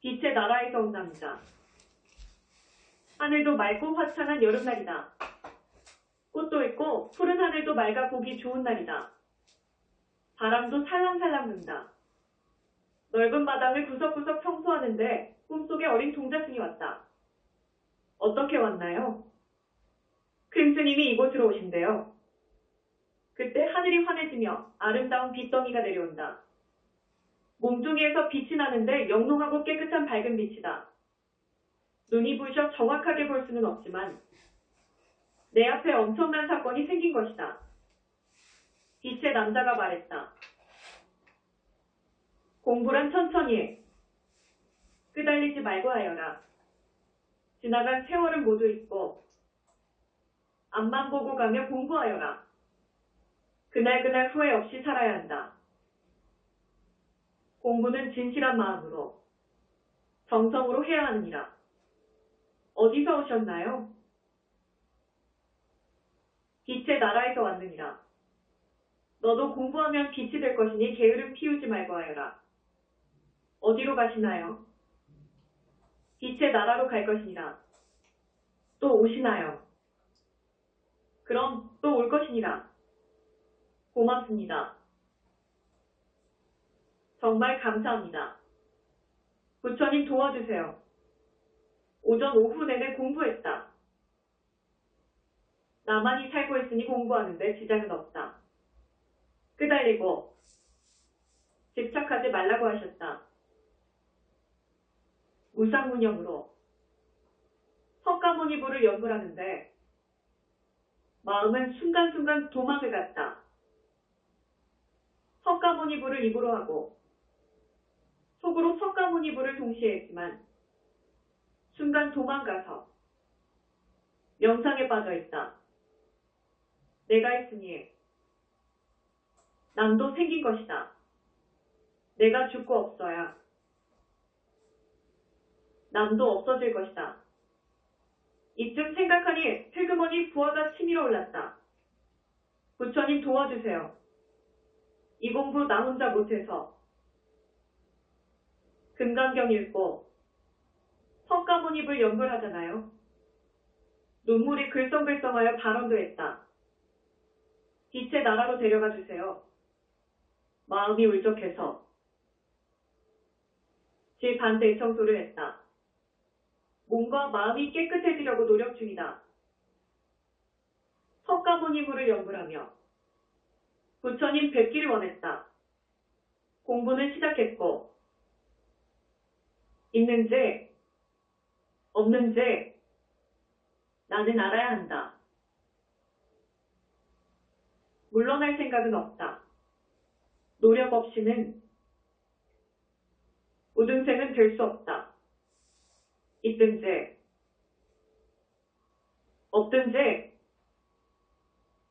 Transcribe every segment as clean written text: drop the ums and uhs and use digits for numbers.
빛의 나라에서 온답니다. 하늘도 맑고 화창한 여름날이다. 꽃도 있고 푸른 하늘도 맑아 보기 좋은 날이다. 바람도 살랑살랑 분다. 넓은 마당을 구석구석 청소하는데 꿈속에 어린 동자승이 왔다. 어떻게 왔나요? 큰 스님이 이곳으로 오신대요. 그때 하늘이 환해지며 아름다운 빛덩이가 내려온다. 몸뚱이에서 빛이 나는데 영롱하고 깨끗한 밝은 빛이다. 눈이 부셔 정확하게 볼 수는 없지만 내 앞에 엄청난 사건이 생긴 것이다. 빛의 남자가 말했다. 공부란 천천히 해. 끄달리지 말고 하여라. 지나간 세월은 모두 잊고 앞만 보고 가며 공부하여라. 그날그날 후회 없이 살아야 한다. 공부는 진실한 마음으로, 정성으로 해야 하느니라. 어디서 오셨나요? 빛의 나라에서 왔느니라. 너도 공부하면 빛이 될 것이니 게으름 피우지 말고 하여라. 어디로 가시나요? 빛의 나라로 갈 것이니라. 또 오시나요? 그럼 또 올 것이니라. 고맙습니다. 정말 감사합니다. 부처님 도와주세요. 오전 오후 내내 공부했다. 나만이 살고 있으니 공부하는데 지장은 없다. 끄달리고 집착하지 말라고 하셨다. 무상무념으로 석가모니부를 연불하는데 마음은 순간순간 도망을 갔다. 석가모니부를 입으로 하고 속으로 석가모니부를 동시에 했지만 순간 도망가서 명상에 빠져 있다. 내가 있으니 남도 생긴 것이다. 내가 죽고 없어야 남도 없어질 것이다. 이쯤 생각하니 슬그머니 부하가 치밀어 올랐다. 부처님 도와주세요. 이 공부 나 혼자 못해서 금강경 읽고 석가모니불 연불하잖아요. 눈물이 글썽글썽하여 발언도 했다. 빛의 나라로 데려가 주세요. 마음이 울적해서 집 반대 청소를 했다. 몸과 마음이 깨끗해지려고 노력 중이다. 석가모니불을 연불하며 부처님 뵙기를 원했다. 공부는 시작했고 있는지 없는지 나는 알아야 한다. 물러날 생각은 없다. 노력 없이는 우등생은 될 수 없다. 있든지 없든지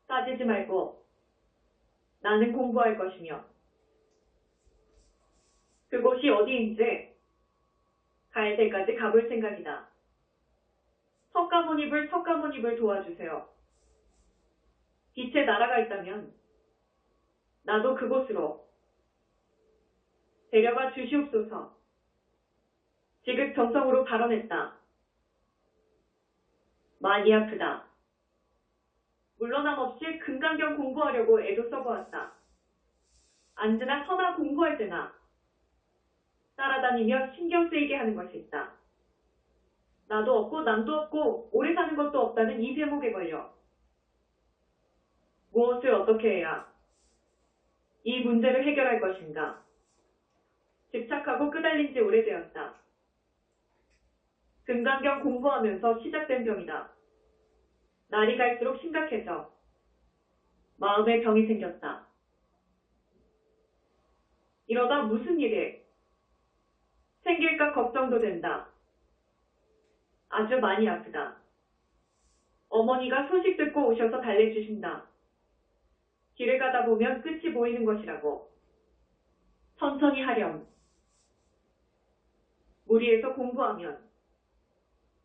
따지지 말고 나는 공부할 것이며 그곳이 어디인지 갈 때까지 가볼 생각이다. 석가모니불 도와주세요. 빛의 나라가 있다면 나도 그곳으로 데려가 주시옵소서. 지극정성으로 발언했다. 많이 아프다. 물러남 없이 금강경 공부하려고 애도 써보았다. 앉으나 서나 공부할 때나 따라다니며 신경 쓰이게 하는 것이 있다. 나도 없고 남도 없고 오래 사는 것도 없다는 이 제목에 걸려 무엇을 어떻게 해야 이 문제를 해결할 것인가 집착하고 끄달린 지 오래되었다. 금강경 공부하면서 시작된 병이다. 날이 갈수록 심각해져 마음에 병이 생겼다. 이러다 무슨 일이 생길까 걱정도 된다. 아주 많이 아프다. 어머니가 소식 듣고 오셔서 달래주신다. 길을 가다 보면 끝이 보이는 것이라고. 천천히 하렴. 무리해서 공부하면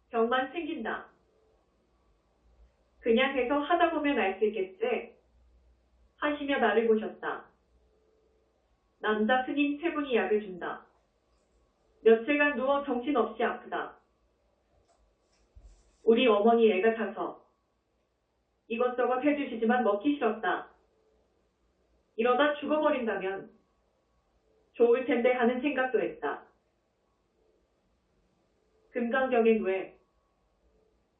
병만 생긴다. 그냥 해서 하다 보면 알 수 있겠지. 하시며 나를 보셨다. 남자 스님 세 분이 약을 준다. 며칠간 누워 정신없이 아프다. 우리 어머니 애가 타서 이것저것 해주시지만 먹기 싫었다. 이러다 죽어버린다면 좋을 텐데 하는 생각도 했다. 금강경엔 왜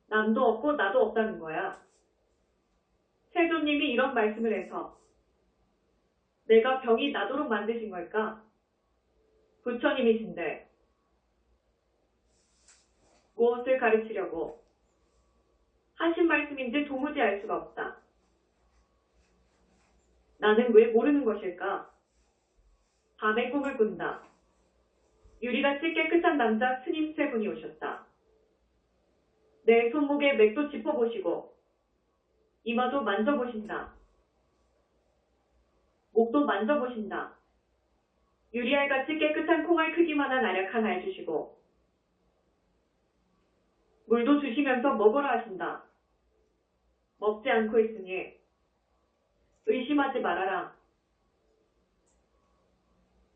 남도 없고 나도 없다는 거야. 세조님이 이런 말씀을 해서 내가 병이 나도록 만드신 걸까? 부처님이신데 무엇을 가르치려고 하신 말씀인지 도무지 알 수가 없다. 나는 왜 모르는 것일까? 밤에 꿈을 꾼다. 유리같이 깨끗한 남자 스님 세 분이 오셨다. 내 손목에 맥도 짚어보시고 이마도 만져보신다. 목도 만져보신다. 유리알같이 깨끗한 콩알 크기만한 알약 하나 해주시고 물도 주시면서 먹으라 하신다. 먹지 않고 있으니 의심하지 말아라.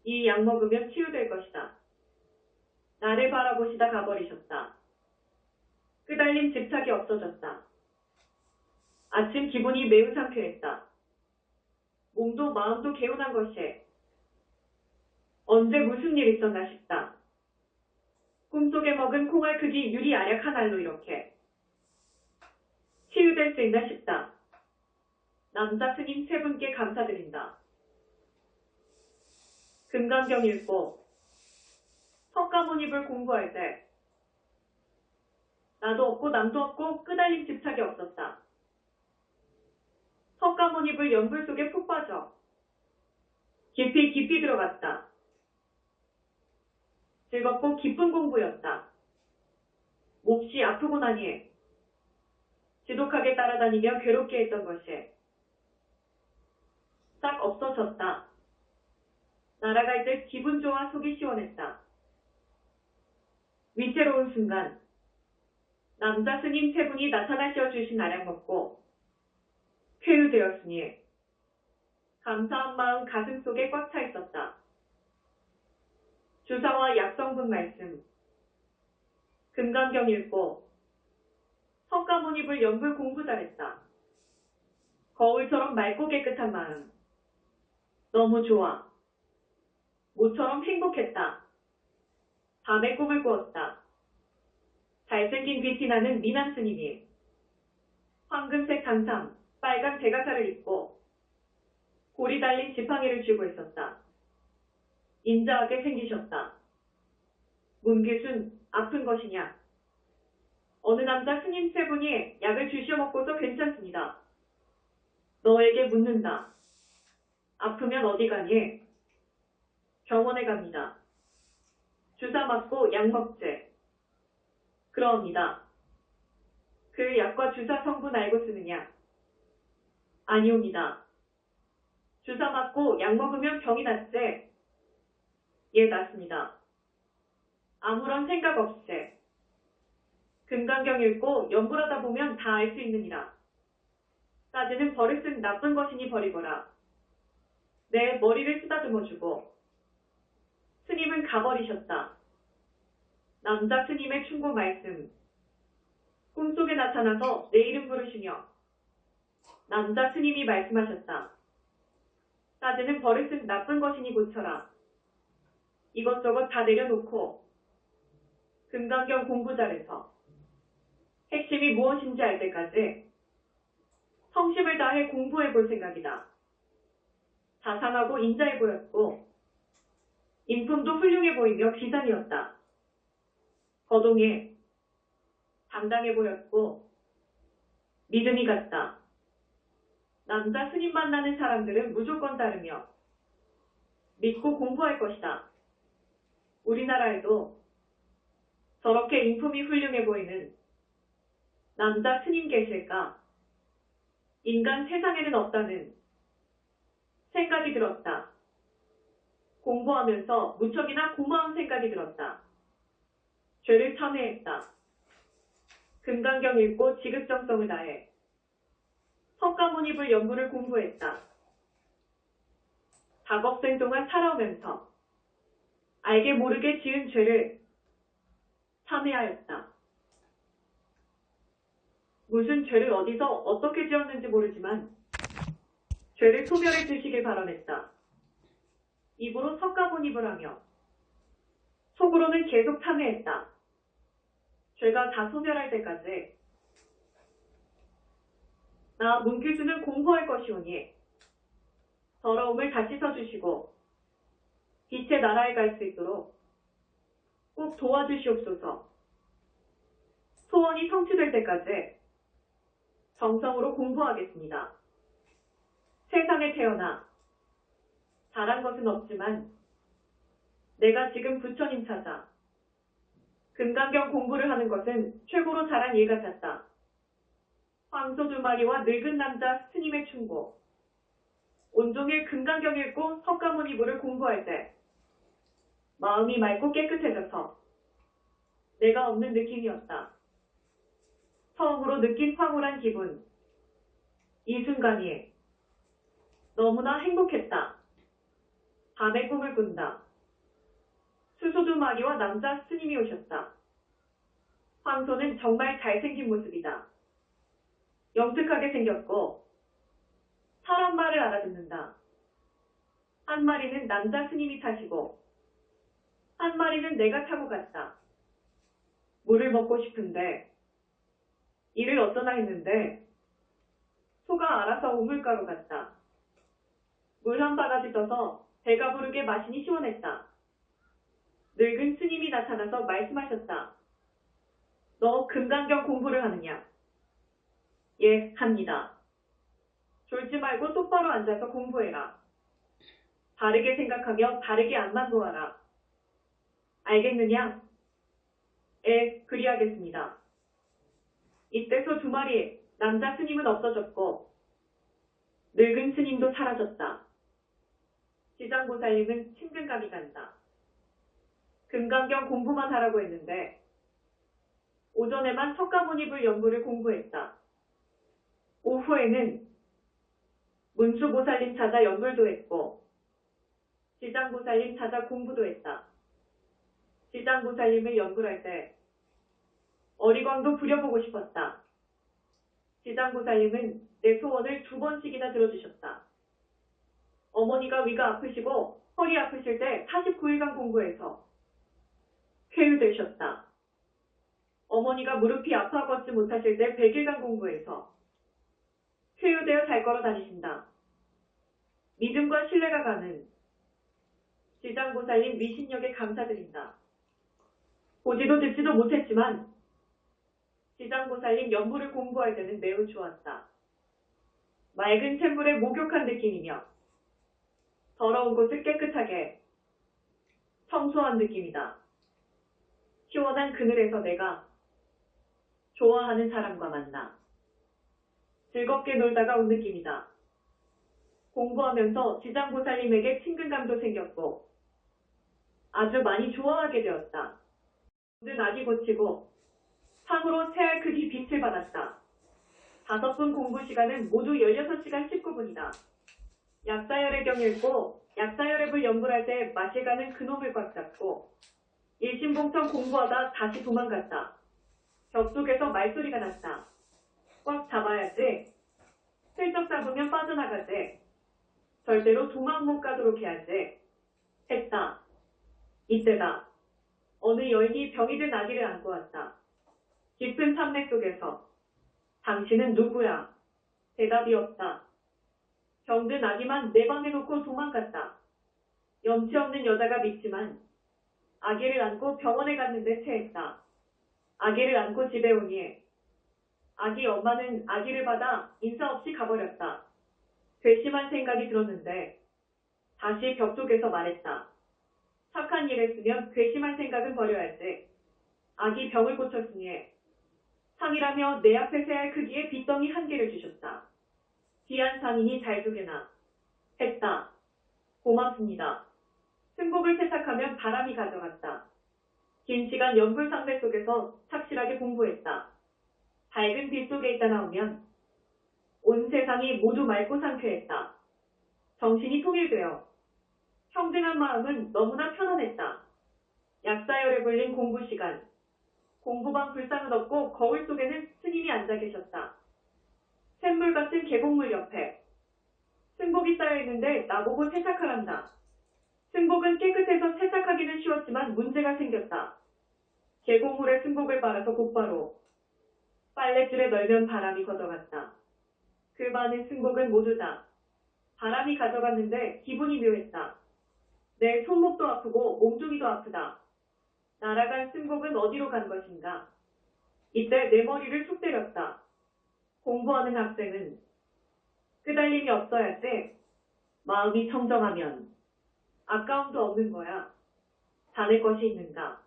이 약 먹으면 치유될 것이다. 나를 바라보시다 가버리셨다. 끄달린 집착이 없어졌다. 아침 기분이 매우 상쾌했다. 몸도 마음도 개운한 것이 언제 무슨 일 있었나 싶다. 꿈속에 먹은 콩알 크기 유리 알약 한 알로 이렇게 치유될 수 있나 싶다. 남자 스님 세 분께 감사드린다. 금강경 읽고 석가모니불 공부할 때 나도 없고 남도 없고 끄달린 집착이 없었다. 석가모니불 연불 속에 푹 빠져 깊이 깊이 들어갔다. 즐겁고 기쁜 공부였다. 몹시 아프고 나니 지독하게 따라다니며 괴롭게 했던 것이 싹 없어졌다. 날아갈 때 기분 좋아 속이 시원했다. 위태로운 순간 남자 스님 세 분이 나타나셔 주신 알약 먹고 쾌유되었으니 감사한 마음 가슴 속에 꽉 차 있었다. 주사와 약성분 말씀, 금강경 읽고 석가모니불 연불 공부 잘했다. 거울처럼 맑고 깨끗한 마음, 너무 좋아. 모처럼 행복했다. 밤에 꿈을 꾸었다. 잘생긴 귀티 나는 미남 스님이 황금색 단삼, 빨간 대가사를 입고 골이 달린 지팡이를 쥐고 있었다. 인자하게 생기셨다. 문기순, 아픈 것이냐? 어느 남자 스님 세 분이 약을 주시어 먹고서 괜찮습니다. 너에게 묻는다. 아프면 어디 가니? 병원에 갑니다. 주사 맞고 약 먹재. 그러옵니다. 그 약과 주사 성분 알고 쓰느냐? 아니옵니다. 주사 맞고 약 먹으면 병이 낫재. 예, 낫습니다. 아무런 생각 없이 금강경 읽고 연불하다 보면 다 알 수 있느니라. 따지는 버릇은 나쁜 것이니 버리거라. 내 머리를 쓰다듬어주고 스님은 가버리셨다. 남자 스님의 충고 말씀. 꿈속에 나타나서 내 이름 부르시며 남자 스님이 말씀하셨다. 따지는 버릇은 나쁜 것이니 고쳐라. 이것저것 다 내려놓고 금강경 공부 잘해서 핵심이 무엇인지 알 때까지 성심을 다해 공부해 볼 생각이다. 자상하고 인자해 보였고 인품도 훌륭해 보이며 비상이었다. 거동이 당당해 보였고 믿음이 갔다. 남자 스님 만나는 사람들은 무조건 따르며 믿고 공부할 것이다. 우리나라에도 저렇게 인품이 훌륭해 보이는 남자 스님 계실까? 인간 세상에는 없다는 생각이 들었다. 공부하면서 무척이나 고마운 생각이 들었다. 죄를 참회했다. 금강경 읽고 지극정성을 다해 석가모니불 연부를 공부했다. 작업생 동안 살아오면서 알게 모르게 지은 죄를 참회하였다. 무슨 죄를 어디서 어떻게 지었는지 모르지만 죄를 소멸해 주시길 바라냈다. 입으로 석가모니불 하며 속으로는 계속 참회했다. 죄가 다 소멸할 때까지. 나 문규수는 공부할 것이오니 더러움을 다 씻어주시고 빛의 나라에 갈 수 있도록 꼭 도와주시옵소서. 소원이 성취될 때까지 정성으로 공부하겠습니다. 세상에 태어나 잘한 것은 없지만 내가 지금 부처님 찾아 금강경 공부를 하는 것은 최고로 잘한 일 같았다. 황소 2마리와 늙은 남자 스님의 충고, 온종일 금강경 읽고 석가모니불을 공부할 때 마음이 맑고 깨끗해져서 내가 없는 느낌이었다. 처음으로 느낀 황홀한 기분. 이 순간이 너무나 행복했다. 밤에 꿈을 꾼다. 수소 2마리와 남자 스님이 오셨다. 황소는 정말 잘생긴 모습이다. 영특하게 생겼고 사람 말을 알아듣는다. 한 마리는 남자 스님이 타시고 한 마리는 내가 타고 갔다. 물을 먹고 싶은데 이를 어쩌나 했는데 소가 알아서 우물가로 갔다. 물 한 바가지 떠서 배가 부르게 마시니 시원했다. 늙은 스님이 나타나서 말씀하셨다. 너 금강경 공부를 하느냐? 예, 합니다. 졸지 말고 똑바로 앉아서 공부해라. 바르게 생각하며 바르게 앞만 보아라. 알겠느냐? 예, 그리하겠습니다. 이때 소 2마리 남자 스님은 없어졌고 늙은 스님도 사라졌다. 지장보살님은 친근감이 간다. 금강경 공부만 하라고 했는데 오전에만 석가모니불 연부를 공부했다. 오후에는 문수보살님 찾아 연불도 했고 지장보살님 찾아 공부도 했다. 지장보살님을 연불할 때 어리광도 부려보고 싶었다. 지장보살님은 내 소원을 2번씩이나 들어주셨다. 어머니가 위가 아프시고 허리 아프실 때 49일간 공부해서 쾌유되셨다. 어머니가 무릎이 아파 걷지 못하실 때 100일간 공부해서 쾌유되어 잘 걸어 다니신다. 믿음과 신뢰가 가는 지장보살님 미신력에 감사드린다. 보지도 듣지도 못했지만 지장보살님 연부를 공부할 때는 매우 좋았다. 맑은 샘물에 목욕한 느낌이며 더러운 곳을 깨끗하게 청소한 느낌이다. 시원한 그늘에서 내가 좋아하는 사람과 만나 즐겁게 놀다가 온 느낌이다. 공부하면서 지장보살님에게 친근감도 생겼고 아주 많이 좋아하게 되었다. 모든 악이 고치고 상으로 새알 크기 빛을 받았다. 5분 공부 시간은 모두 16시간 19분이다. 약사열애경 읽고 약사열애불 연불할 때 마실 가는 그놈을 꽉 잡고 일심봉청 공부하다 다시 도망갔다. 벽 속에서 말소리가 났다. 꽉 잡아야지. 슬쩍 잡으면 빠져나가지. 절대로 도망 못 가도록 해야지. 했다. 이때다. 어느 여인이 병이 든 아기를 안고 왔다. 깊은 산맥 속에서 당신은 누구야? 대답이 없다. 병든 아기만 내 방에 놓고 도망갔다. 염치 없는 여자가 믿지만 아기를 안고 병원에 갔는데 체했다. 아기를 안고 집에 오니 아기 엄마는 아기를 받아 인사 없이 가버렸다. 괘씸한 생각이 들었는데 다시 벽 속에서 말했다. 착한 일 했으면 괘씸한 생각은 버려야지. 아기 병을 고쳤으니 상이라며 내 앞에 새알 크기의 빗덩이 1개를 주셨다. 귀한 상인이 잘 두게나. 했다. 고맙습니다. 승복을 세탁하면 바람이 가져갔다. 긴 시간 연불상배 속에서 착실하게 공부했다. 밝은 빛 속에 있다 나오면 온 세상이 모두 맑고 상쾌했다. 정신이 통일되어 평등한 마음은 너무나 편안했다. 약사열에 불린 공부 시간. 공부방 불상은 없고 거울 속에는 스님이 앉아 계셨다. 샘물 같은 계곡물 옆에. 승복이 쌓여있는데 나보고 세탁하란다. 승복은 깨끗해서 세탁하기는 쉬웠지만 문제가 생겼다. 계곡물에 승복을 빨아서 곧바로 빨랫줄에 널면 바람이 걷어갔다. 그 많은 승복은 모두 다 바람이 가져갔는데 기분이 묘했다. 내 손목도 아프고 몸뚱이도 아프다. 날아간 승복은 어디로 간 것인가? 이때 내 머리를 툭 때렸다. 공부하는 학생은 끄달림이 없어야 돼. 마음이 청정하면 아까움도 없는 거야. 자네 것이 있는가?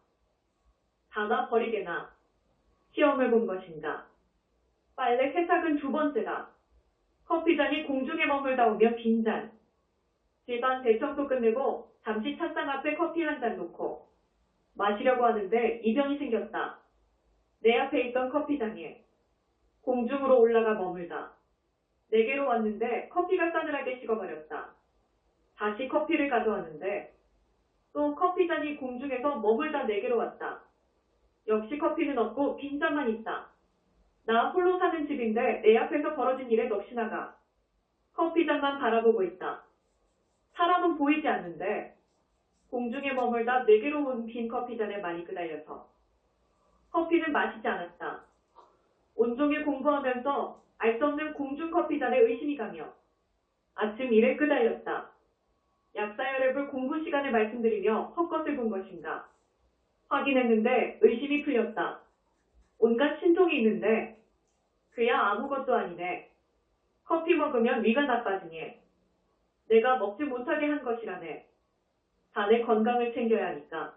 다나 버리게나. 시험을 본 것인가? 빨래 세탁은 두 번째다. 커피잔이 공중에 머물다 오면 빈잔. 집안 대청소 끝내고 잠시 찻상 앞에 커피 한 잔 놓고 마시려고 하는데 이변이 생겼다. 내 앞에 있던 커피잔이 공중으로 올라가 머물다. 내게로 왔는데 커피가 싸늘하게 식어버렸다. 다시 커피를 가져왔는데 또 커피잔이 공중에서 머물다 내게로 왔다. 역시 커피는 없고 빈잔만 있다. 나 홀로 사는 집인데 내 앞에서 벌어진 일에 넋이 나가 커피잔만 바라보고 있다. 사람은 보이지 않는데 공중에 머물다 내게로 온 빈 커피잔에 많이 끄달려서 커피는 마시지 않았다. 온종일 공부하면서 알 수 없는 공중 커피잔에 의심이 가며 아침 일에 끄달렸다. 약사열애불 공부 시간에 말씀드리며 헛것을 본 것인가. 확인했는데 의심이 풀렸다. 온갖 신통이 있는데 그야 아무것도 아니네. 커피 먹으면 위가 나빠지니 내가 먹지 못하게 한 것이라네. 자네 건강을 챙겨야 하니까.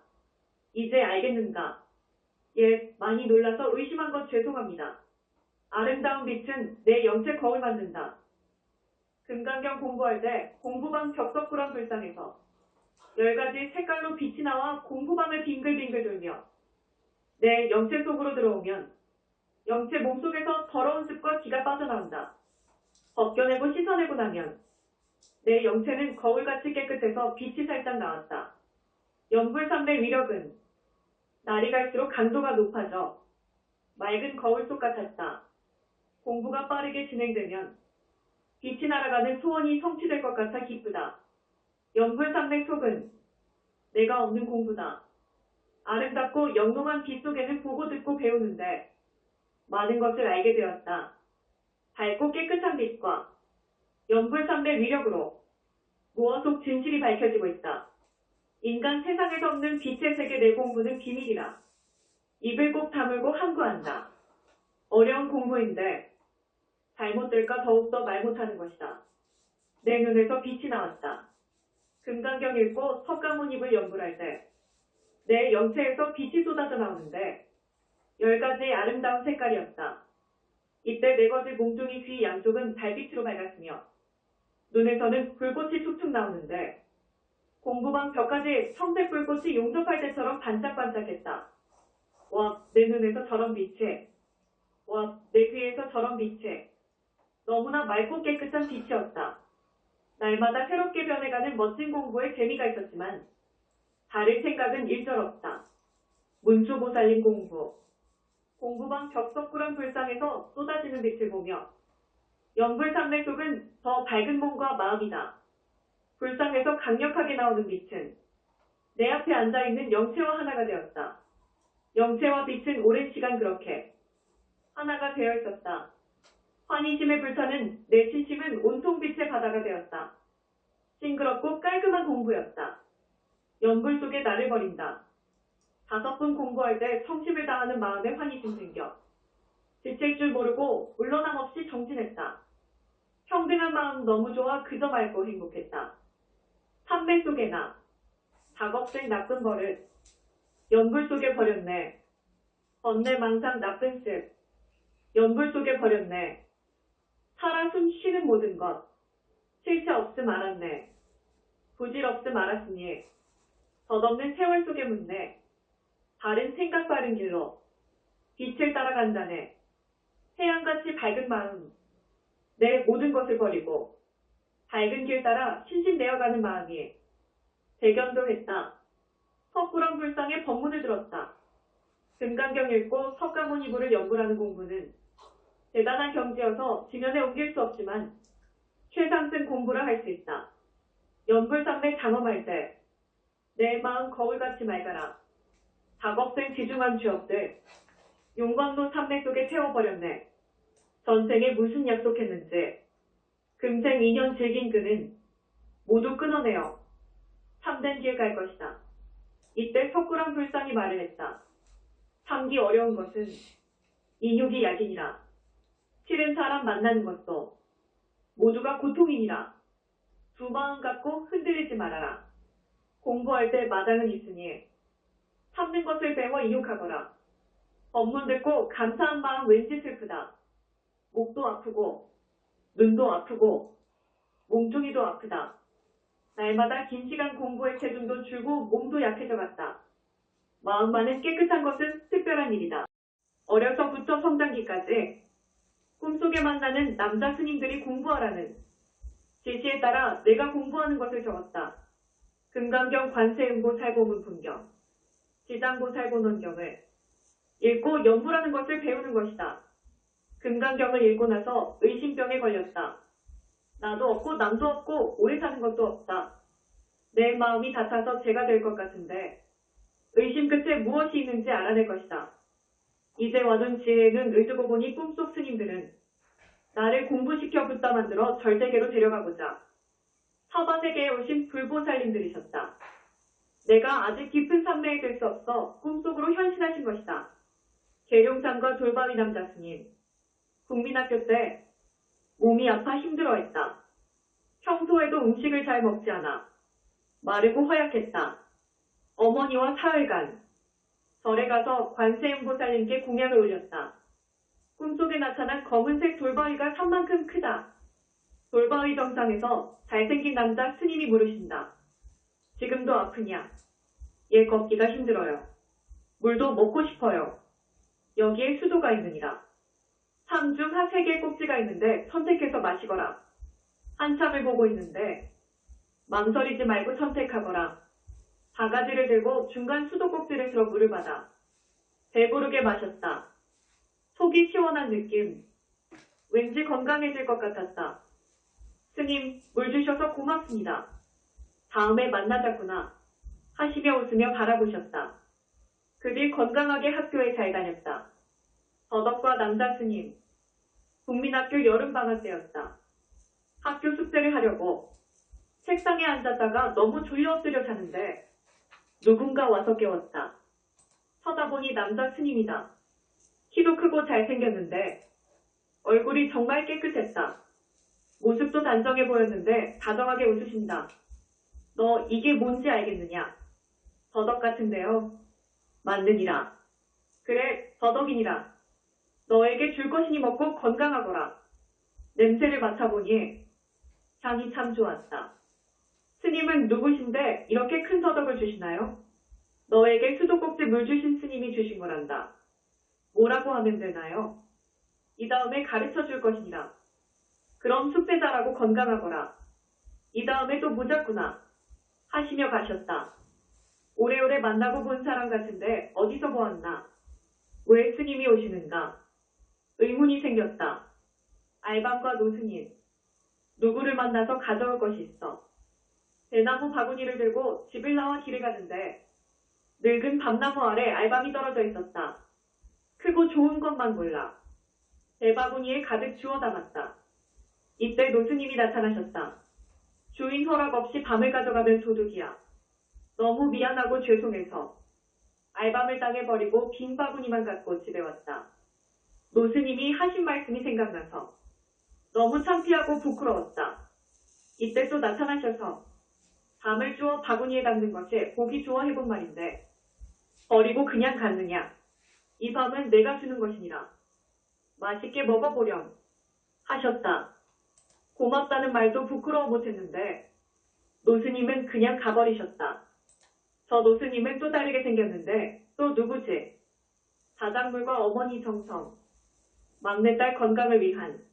이제 알겠는가? 예, 많이 놀라서 의심한 것 죄송합니다. 아름다운 빛은 내 영체 거울 만든다. 금강경 공부할 때 공부방 벽덕구런 불상에서 10가지 색깔로 빛이 나와 공부방을 빙글빙글 돌며 내 영체 속으로 들어오면 영체 몸속에서 더러운 습과 기가 빠져나온다. 벗겨내고 씻어내고 나면 내 영체는 거울같이 깨끗해서 빛이 살짝 나왔다. 연불삼배 위력은 날이 갈수록 강도가 높아져 맑은 거울 속 같았다. 공부가 빠르게 진행되면 빛이 날아가는 소원이 성취될 것 같아 기쁘다. 연불삼배 속은 내가 없는 공부다. 아름답고 영롱한 빛 속에는 보고 듣고 배우는데 많은 것을 알게 되었다. 밝고 깨끗한 빛과 연불삼배 위력으로 무어 속 진실이 밝혀지고 있다. 인간 세상에서 없는 빛의 세계 내 공부는 비밀이라. 입을 꼭 다물고 함구한다. 어려운 공부인데 잘못될까 더욱더 말 못하는 것이다. 내 눈에서 빛이 나왔다. 금강경 읽고 석가모니를 연불할 때 내 영체에서 빛이 쏟아져 나오는데 10가지의 아름다운 색깔이었다. 이때 네 가지 몸뚱이 귀 양쪽은 달빛으로 밝았으며 눈에서는 불꽃이 툭툭 나오는데 공부방 벽까지 청색 불꽃이 용접할 때처럼 반짝반짝했다. 와, 내 눈에서 저런 빛에, 와, 내 귀에서 저런 빛에 너무나 맑고 깨끗한 빛이었다. 날마다 새롭게 변해가는 멋진 공부에 재미가 있었지만 다를 생각은 일절없다. 문초보살님 공부. 공부방 벽석구런 불상에서 쏟아지는 빛을 보며 연불삼매 속은 더 밝은 몸과 마음이다. 불상에서 강력하게 나오는 빛은 내 앞에 앉아있는 영체와 하나가 되었다. 영체와 빛은 오랜 시간 그렇게 하나가 되어 있었다. 환희심에 불타는 내 신심은 온통 빛의 바다가 되었다. 싱그럽고 깔끔한 공부였다. 연불 속에 나를 버린다. 5분 공부할 때 성심을 다하는 마음에 환희심 생겨 지칠 줄 모르고 물러남 없이 정진했다. 평등한 마음 너무 좋아 그저 맑고 행복했다. 삼배 속에 나 작업생 나쁜 버릇 연불 속에 버렸네. 번뇌 망상 나쁜 습 연불 속에 버렸네. 살아 숨 쉬는 모든 것 실체 없음 알았네. 부질 없음 알았으니 덧없는 세월 속에 묻네. 바른 생각 바른 길로 빛을 따라간다네. 태양같이 밝은 마음 내 모든 것을 버리고 밝은 길 따라 신신되어가는 마음이 대견도 했다. 석굴암불상에 법문을 들었다. 금강경 읽고 석가모니부를 연구하는 공부는 대단한 경지여서 지면에 옮길 수 없지만 최상승 공부라 할 수 있다. 연불산맥 장엄할 때 내 마음 거울같이 맑아라. 작업생 지중한 취업들 용광로 산맥 속에 태워버렸네. 전생에 무슨 약속했는지 금생 인연 즐긴 그는 모두 끊어내어 참된 길 갈 것이다. 이때 석굴암불상이 말을 했다. 참기 어려운 것은 인육이 약이니라. 싫은 사람 만나는 것도 모두가 고통이니라. 두 마음 갖고 흔들리지 말아라. 공부할 때 마당은 있으니 참는 것을 배워 인육하거라. 법문 듣고 감사한 마음 왠지 슬프다. 목도 아프고 눈도 아프고 몸종이도 아프다. 날마다 긴 시간 공부의 체중도 줄고 몸도 약해져 갔다. 마음만은 깨끗한 것은 특별한 일이다. 어려서부터 성장기까지 꿈속에 만나는 남자 스님들이 공부하라는 지시에 따라 내가 공부하는 것을 적었다. 금강경 관세음보 살보문 분경, 지장보 살보논경을 읽고 연구라는 것을 배우는 것이다. 금강경을 읽고 나서 의심병에 걸렸다. 나도 없고 남도 없고 오래 사는 것도 없다. 내 마음이 다 차서 죄가 될 것 같은데 의심 끝에 무엇이 있는지 알아낼 것이다. 이제 와둔 지혜는 의두고 보니 꿈속 스님들은 나를 공부시켜 붙다 만들어 절대계로 데려가고자 서반세계에 오신 불보살님들이셨다. 내가 아직 깊은 산매에 들 수 없어 꿈속으로 현신하신 것이다. 계룡산과 돌바위 남자 스님, 국민학교 때 몸이 아파 힘들어했다. 평소에도 음식을 잘 먹지 않아 마르고 허약했다. 어머니와 사흘간 절에 가서 관세음보살님께 공약을 올렸다. 꿈속에 나타난 검은색 돌바위가 산만큼 크다. 돌바위 정상에서 잘생긴 남자 스님이 물으신다. 지금도 아프냐? 예, 걷기가 힘들어요. 물도 먹고 싶어요. 여기에 수도가 있느니라. 삶 중 한 3개의 꼭지가 있는데 선택해서 마시거라. 한참을 보고 있는데 망설이지 말고 선택하거라. 바가지를 들고 중간 수도 꼭지를 들어 물을 받아 배부르게 마셨다. 속이 시원한 느낌. 왠지 건강해질 것 같았다. 스님, 물 주셔서 고맙습니다. 다음에 만나자꾸나 하시며 웃으며 바라보셨다. 그 뒤 건강하게 학교에 잘 다녔다. 더덕과 남자 스님, 국민학교 여름방학 때였다. 학교 숙제를 하려고 책상에 앉았다가 너무 졸려 엎드려 자는데 누군가 와서 깨웠다. 쳐다보니 남자 스님이다. 키도 크고 잘생겼는데 얼굴이 정말 깨끗했다. 모습도 단정해 보였는데 다정하게 웃으신다. 너 이게 뭔지 알겠느냐? 더덕 같은데요. 맞느니라. 그래, 더덕이니라. 너에게 줄 것이니 먹고 건강하거라. 냄새를 맡아보니 향이 참 좋았다. 스님은 누구신데 이렇게 큰 더덕을 주시나요? 너에게 수도꼭지 물 주신 스님이 주신 거란다. 뭐라고 하면 되나요? 이 다음에 가르쳐 줄 것이니라. 그럼 숙제 잘하고 건강하거라. 이 다음에 또 보자꾸나 하시며 가셨다. 오래오래 만나고 본 사람 같은데 어디서 보았나? 왜 스님이 오시는가? 의문이 생겼다. 알밤과 노스님, 누구를 만나서 가져올 것이 있어. 대나무 바구니를 들고 집을 나와 길을 가는데 늙은 밤나무 아래 알밤이 떨어져 있었다. 크고 좋은 것만 골라 대바구니에 가득 주워 담았다. 이때 노스님이 나타나셨다. 주인 허락 없이 밤을 가져가는 도둑이야. 너무 미안하고 죄송해서 알밤을 땅에 버리고 빈 바구니만 갖고 집에 왔다. 노스님이 하신 말씀이 생각나서 너무 창피하고 부끄러웠다. 이때 또 나타나셔서 밤을 주워 바구니에 담는 것이 보기 좋아 해본 말인데 버리고 그냥 갔느냐? 이 밤은 내가 주는 것이니라. 맛있게 먹어보렴 하셨다. 고맙다는 말도 부끄러워 못했는데 노스님은 그냥 가버리셨다. 저 노스님은 또 다르게 생겼는데 또 누구지? 자작물과 어머니 정성, 막내딸 건강을 위한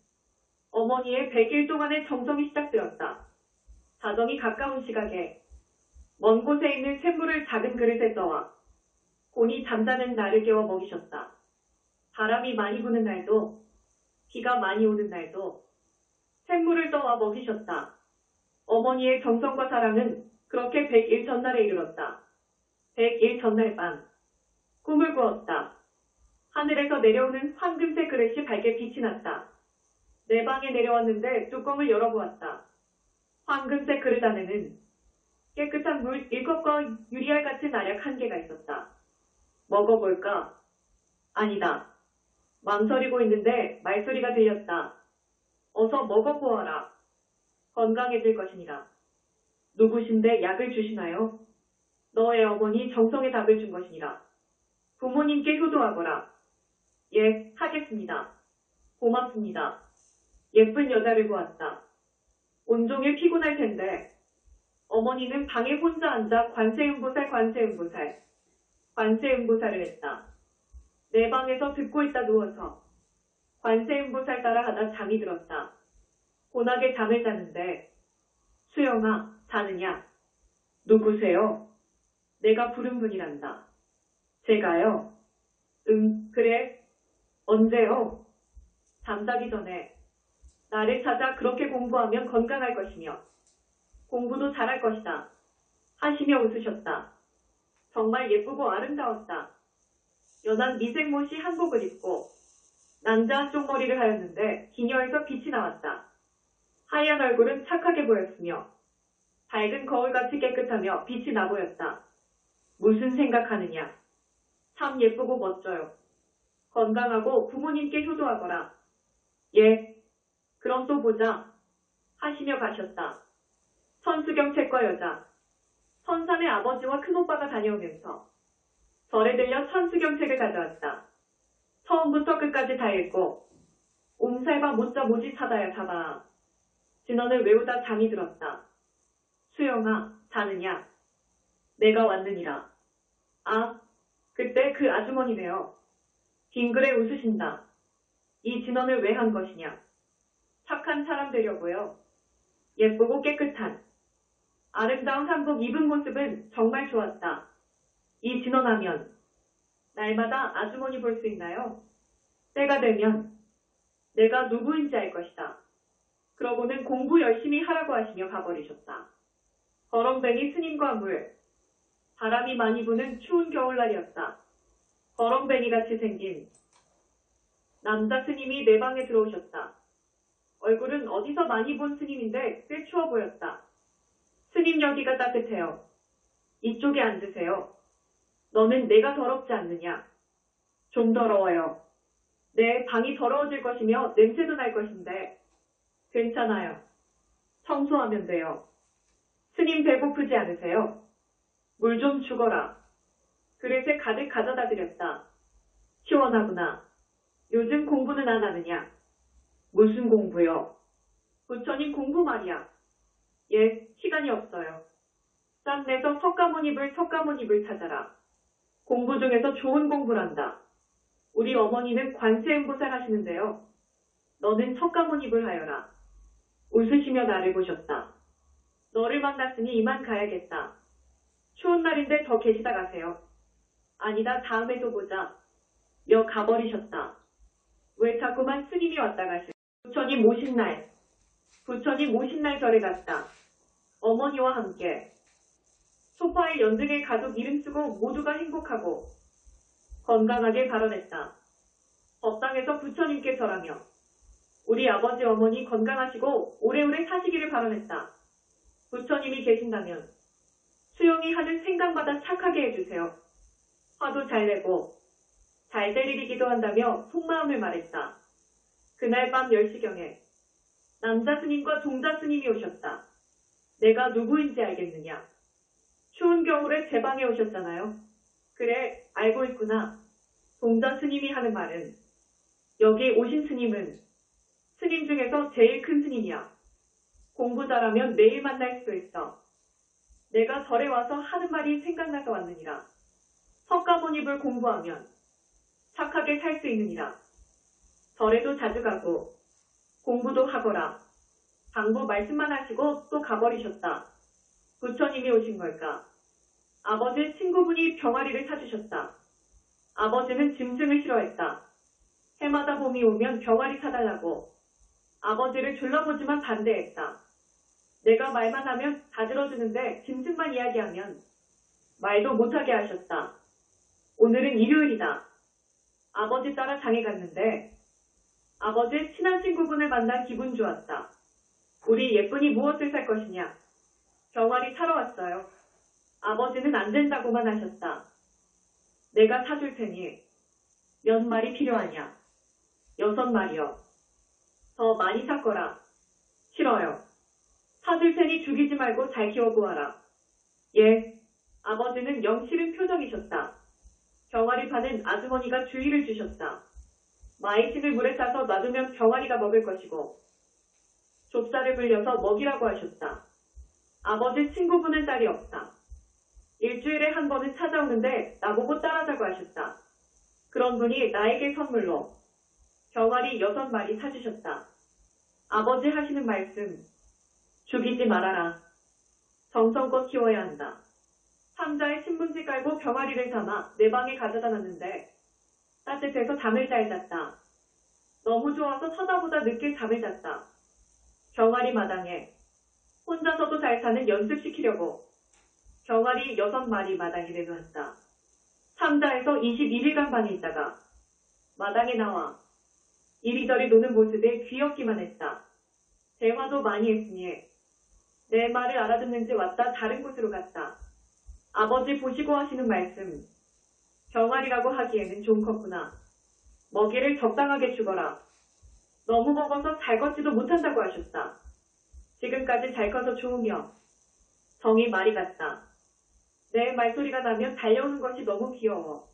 어머니의 100일 동안의 정성이 시작되었다. 자정이 가까운 시각에 먼 곳에 있는 샘물을 작은 그릇에 떠와 곤히 잠자는 나를 깨워 먹이셨다. 바람이 많이 부는 날도 비가 많이 오는 날도 샘물을 떠와 먹이셨다. 어머니의 정성과 사랑은 그렇게 100일 전날에 이르렀다. 100일 전날 밤 꿈을 꾸었다. 하늘에서 내려오는 황금색 그릇이 밝게 빛이 났다. 내 방에 내려왔는데 뚜껑을 열어보았다. 황금색 그릇 안에는 깨끗한 물 7컵과 유리알 같은 알약 1개가 있었다. 먹어볼까? 아니다. 망설이고 있는데 말소리가 들렸다. 어서 먹어보아라. 건강해질 것이니라. 누구신데 약을 주시나요? 너의 어머니 정성의 답을 준 것이니라. 부모님께 효도하거라. 예, 하겠습니다. 고맙습니다. 예쁜 여자를 보았다. 온종일 피곤할 텐데 어머니는 방에 혼자 앉아 관세음보살을 했다. 내 방에서 듣고 있다 누워서 관세음보살 따라 하다 잠이 들었다. 곤하게 잠을 자는데 수영아, 자느냐? 누구세요? 내가 부른 분이란다. 제가요? 그래. 언제요? 잠자기 전에. 나를 찾아 그렇게 공부하면 건강할 것이며 공부도 잘할 것이다. 하시며 웃으셨다. 정말 예쁘고 아름다웠다. 연한 미생못이 한복을 입고 남자 한쪽 머리를 하였는데 기녀에서 빛이 나왔다. 하얀 얼굴은 착하게 보였으며 밝은 거울같이 깨끗하며 빛이 나 보였다. 무슨 생각하느냐? 참 예쁘고 멋져요. 건강하고 부모님께 효도하거라. 예, 그럼 또 보자. 하시며 가셨다. 천수경 책과 여자. 선산의 아버지와 큰오빠가 다녀오면서 절에 들려 천수경 책을 가져왔다. 처음부터 끝까지 다 읽고 옴살바 못자 모지 찾아야 잡아. 진언을 외우다 잠이 들었다. 수영아, 자느냐? 내가 왔느니라. 아, 그때 그 아주머니네요. 빙그레 웃으신다. 이 진언을 왜 한 것이냐? 착한 사람 되려고요. 예쁘고 깨끗한 아름다운 한복 입은 모습은 정말 좋았다. 이 진언하면 날마다 아주머니 볼 수 있나요? 때가 되면 내가 누구인지 알 것이다. 그러고는 공부 열심히 하라고 하시며 가버리셨다. 거렁뱅이 스님과 물. 바람이 많이 부는 추운 겨울날이었다. 거렁뱅이같이 생긴 남자 스님이 내 방에 들어오셨다. 얼굴은 어디서 많이 본 스님인데 꽤 추워 보였다. 스님 여기가 따뜻해요. 이쪽에 앉으세요. 너는 내가 더럽지 않느냐? 좀 더러워요. 내 방이 더러워질 것이며 냄새도 날 것인데 괜찮아요. 청소하면 돼요. 스님 배고프지 않으세요? 물 좀 주거라. 그릇에 가득 가져다 드렸다. 시원하구나. 요즘 공부는 안 하느냐? 무슨 공부요? 부처님 공부 말이야. 예, 시간이 없어요. 짬 내서 석가모니불 찾아라. 공부 중에서 좋은 공부란다. 우리 어머니는 관세음보살 하시는데요. 너는 석가모니불 하여라. 웃으시며 나를 보셨다. 너를 만났으니 이만 가야겠다. 추운 날인데 더 계시다 가세요. 아니다, 다음에 또 보자. 며 가버리셨다. 왜 자꾸만 스님이 왔다 가시? 부처님 오신 날 절에 갔다. 어머니와 함께. 소파에 연등의 가족 이름 쓰고 모두가 행복하고 건강하게 발언했다. 법당에서 부처님께 절하며 우리 아버지 어머니 건강하시고 오래오래 사시기를 발언했다. 부처님이 계신다면 수영이 하는 생각마다 착하게 해주세요. 화도 잘 내고 잘 될 일이기도 한다며 속마음을 말했다. 그날 밤 10시경에 남자 스님과 동자 스님이 오셨다. 내가 누구인지 알겠느냐? 추운 겨울에 제 방에 오셨잖아요. 그래, 알고 있구나. 동자 스님이 하는 말은 여기 오신 스님은 스님 중에서 제일 큰 스님이야. 공부 잘하면 내일 만날 수도 있어. 내가 절에 와서 하는 말이 생각나서 왔느니라. 석가모니불 공부하면 착하게 살 수 있느니라. 절에도 자주 가고 공부도 하거라. 방부 말씀만 하시고 또 가버리셨다. 부처님이 오신 걸까? 아버지 친구분이 병아리를 사주셨다. 아버지는 짐승을 싫어했다. 해마다 봄이 오면 병아리 사달라고 아버지를 졸라보지만 반대했다. 내가 말만 하면 다 들어주는데 짐승만 이야기하면 말도 못하게 하셨다. 오늘은 일요일이다. 아버지 따라 장에 갔는데 아버지 친한 친구분을 만나 기분 좋았다. 우리 예쁜이 무엇을 살 것이냐? 병아리 사러 왔어요. 아버지는 안 된다고만 하셨다. 내가 사줄 테니 몇 마리 필요하냐? 6마리요. 더 많이 샀거라. 싫어요. 사줄 테니 죽이지 말고 잘 키워보아라. 예. 아버지는 영 싫은 표정이셨다. 병아리 파는 아주머니가 주의를 주셨다. 마이신을 물에 싸서 놔두면 병아리가 먹을 것이고 좁쌀을 불려서 먹이라고 하셨다. 아버지 친구분은 딸이 없다. 일주일에 한 번은 찾아오는데 나보고 따라자고 하셨다. 그런 분이 나에게 선물로 병아리 6마리 사주셨다. 아버지 하시는 말씀, 죽이지 말아라. 정성껏 키워야 한다. 상자에 신문지 깔고 병아리를 담아 내 방에 가져다 놨는데 따뜻해서 잠을 잘 잤다. 너무 좋아서 쳐다보다 늦게 잠을 잤다. 병아리 마당에 혼자서도 잘 사는 연습시키려고 병아리 6마리 마당에 내놓았다. 상자에서 21일간 반에 있다가 마당에 나와 이리저리 노는 모습에 귀엽기만 했다. 대화도 많이 했으니 내 말을 알아듣는지 왔다 다른 곳으로 갔다. 아버지 보시고 하시는 말씀, 병아리라고 하기에는 좀 컸구나. 먹이를 적당하게 주거라. 너무 먹어서 잘 걷지도 못한다고 하셨다. 지금까지 잘 커서 좋으며 정이 말이 같다. 내 말소리가 나면 달려오는 것이 너무 귀여워.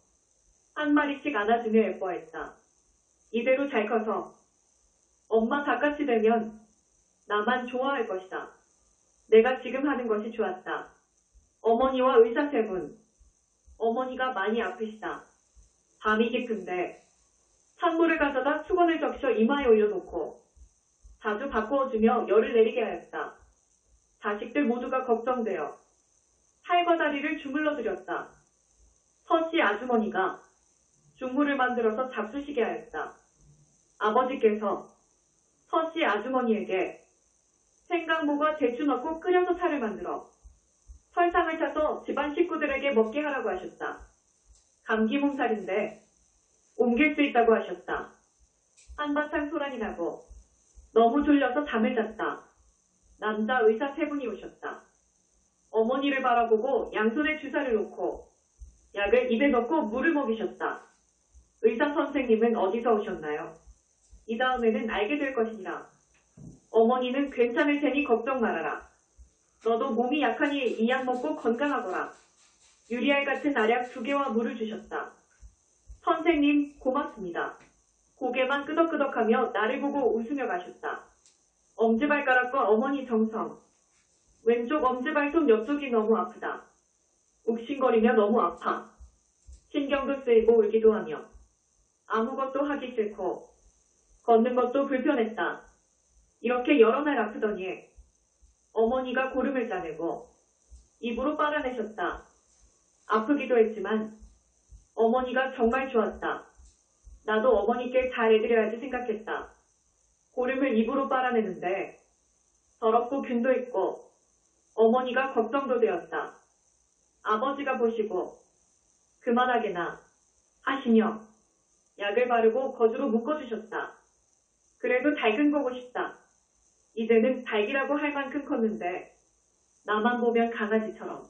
한 마리씩 안아주며 예뻐했다. 이대로 잘 커서 엄마 닭같이 되면 나만 좋아할 것이다. 내가 지금 하는 것이 좋았다. 어머니와 의사 3분. 어머니가 많이 아프시다. 밤이 깊은데 찬물을 가져다 수건을 적셔 이마에 올려놓고 자주 바꾸어주며 열을 내리게 하였다. 자식들 모두가 걱정되어 팔과 다리를 주물러 드렸다. 서씨 아주머니가 죽물을 만들어서 잡수시게 하였다. 아버지께서 서씨 아주머니에게 생강무와 대추 넣고 끓여서 차를 만들어 설탕을 타서 집안 식구들에게 먹게 하라고 하셨다. 감기 몸살인데 옮길 수 있다고 하셨다. 한바탕 소란이 나고 너무 졸려서 잠을 잤다. 남자 의사 3분이 오셨다. 어머니를 바라보고 양손에 주사를 놓고 약을 입에 넣고 물을 먹이셨다. 의사 선생님은 어디서 오셨나요? 이 다음에는 알게 될 것이니라. 어머니는 괜찮을 테니 걱정 말아라. 너도 몸이 약하니 이 약 먹고 건강하거라. 유리알 같은 알약 2개와 물을 주셨다. 선생님 고맙습니다. 고개만 끄덕끄덕하며 나를 보고 웃으며 가셨다. 엄지발가락과 어머니 정성. 왼쪽 엄지발톱 옆쪽이 너무 아프다. 욱신거리며 너무 아파. 신경도 쓰이고 울기도 하며 아무것도 하기 싫고 걷는 것도 불편했다. 이렇게 여러 날 아프더니 어머니가 고름을 짜내고 입으로 빨아내셨다. 아프기도 했지만 어머니가 정말 좋았다. 나도 어머니께 잘해드려야지 생각했다. 고름을 입으로 빨아내는데 더럽고 균도 있고 어머니가 걱정도 되었다. 아버지가 보시고 그만하게나 하시며 약을 바르고 거즈로 묶어주셨다. 그래도 닭은 보고 싶다. 이제는 닭이라고 할 만큼 컸는데 나만 보면 강아지처럼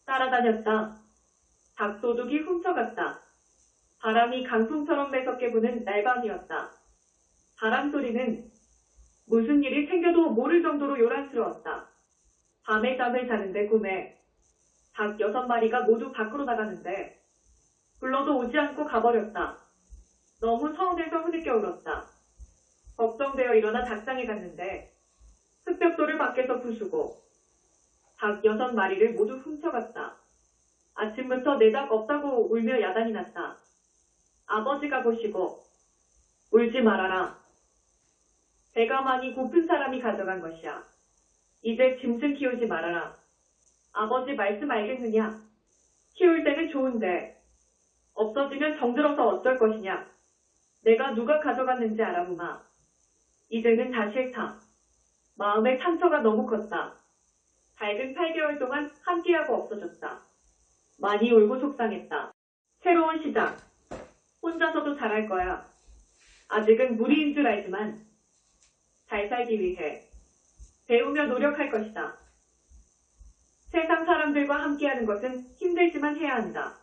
따라다녔다. 닭도둑이 훔쳐갔다. 바람이 강풍처럼 매섭게 부는 날밤이었다. 바람 소리는 무슨 일이 생겨도 모를 정도로 요란스러웠다. 밤에 잠을 자는데 꿈에 닭 6마리가 모두 밖으로 나가는데 불러도 오지 않고 가버렸다. 너무 서운해서 흐느껴 울었다. 걱정되어 일어나 닭장에 갔는데 흑벽돌을 밖에서 부수고 닭 6마리를 모두 훔쳐갔다. 아침부터 내 닭 없다고 울며 야단이 났다. 아버지가 보시고 울지 말아라. 배가 많이 고픈 사람이 가져간 것이야. 이제 짐승 키우지 말아라. 아버지 말씀 알겠느냐? 키울 때는 좋은데 없어지면 정들어서 어쩔 것이냐. 내가 누가 가져갔는지 알아보마. 이제는 다 싫다. 마음의 상처가 너무 컸다. 밝은 8개월 동안 함께하고 없어졌다. 많이 울고 속상했다. 새로운 시작. 혼자서도 잘할 거야. 아직은 무리인 줄 알지만 잘 살기 위해 배우며 노력할 것이다. 세상 사람들과 함께하는 것은 힘들지만 해야 한다.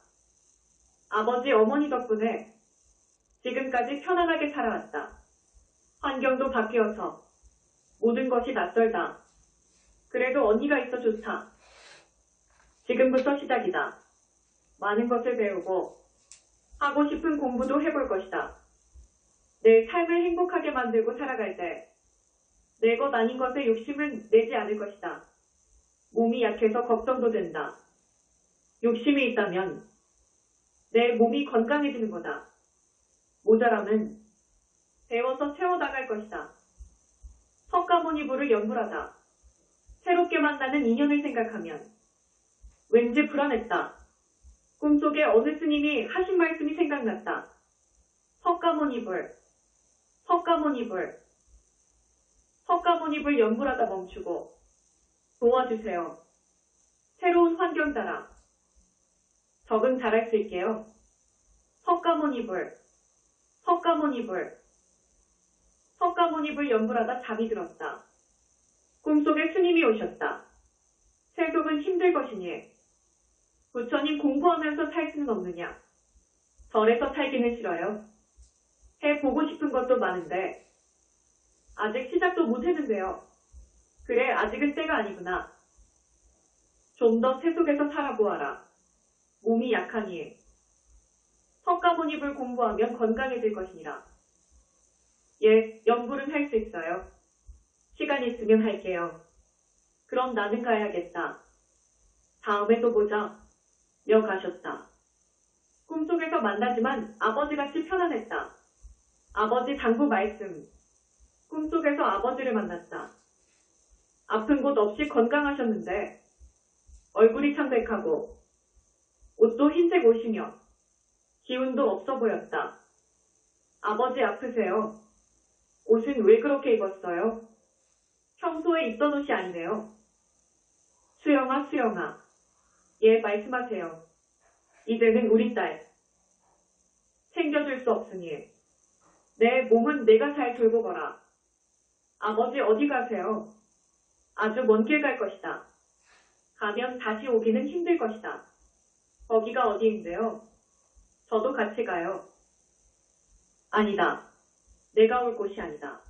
아버지, 어머니 덕분에 지금까지 편안하게 살아왔다. 환경도 바뀌어서 모든 것이 낯설다. 그래도 언니가 있어 좋다. 지금부터 시작이다. 많은 것을 배우고 하고 싶은 공부도 해볼 것이다. 내 삶을 행복하게 만들고 살아갈 때 내 것 아닌 것에 욕심은 내지 않을 것이다. 몸이 약해서 걱정도 된다. 욕심이 있다면 내 몸이 건강해지는 거다. 모자람은 배워서 채워나갈 것이다. 석가모니부를 연불하다. 새롭게 만나는 인연을 생각하면 왠지 불안했다. 꿈속에 어느 스님이 하신 말씀이 생각났다. 석가모니불, 석가모니불, 석가모니불 연불하다 멈추고 도와주세요. 새로운 환경 따라 적응 잘할 수 있게요. 석가모니불, 석가모니불, 석가모니불 연불하다 잠이 들었다. 꿈속에 스님이 오셨다. 세속은 힘들 것이니 부처님 공부하면서 살 수는 없느냐. 절에서 살기는 싫어요. 해보고 싶은 것도 많은데 아직 시작도 못했는데요. 그래, 아직은 때가 아니구나. 좀 더 세속에서 살아보아라. 몸이 약하니 석가모니불 공부하면 건강해질 것이니라. 예, 연불은 할 수 있어요. 시간 있으면 할게요. 그럼 나는 가야겠다. 다음에 또 보자. 며 가셨다. 꿈속에서 만나지만 아버지같이 편안했다. 아버지 당부 말씀. 꿈속에서 아버지를 만났다. 아픈 곳 없이 건강하셨는데 얼굴이 창백하고 옷도 흰색 옷이며 기운도 없어 보였다. 아버지 아프세요? 옷은 왜 그렇게 입었어요? 평소에 입던 옷이 아니네요. 수영아, 수영아. 예, 말씀하세요. 이제는 우리 딸. 챙겨줄 수 없으니 내 몸은 내가 잘 돌보 거라. 아버지 어디 가세요? 아주 먼 길 갈 것이다. 가면 다시 오기는 힘들 것이다. 거기가 어디인데요? 저도 같이 가요. 아니다. 내가 올 곳이 아니다.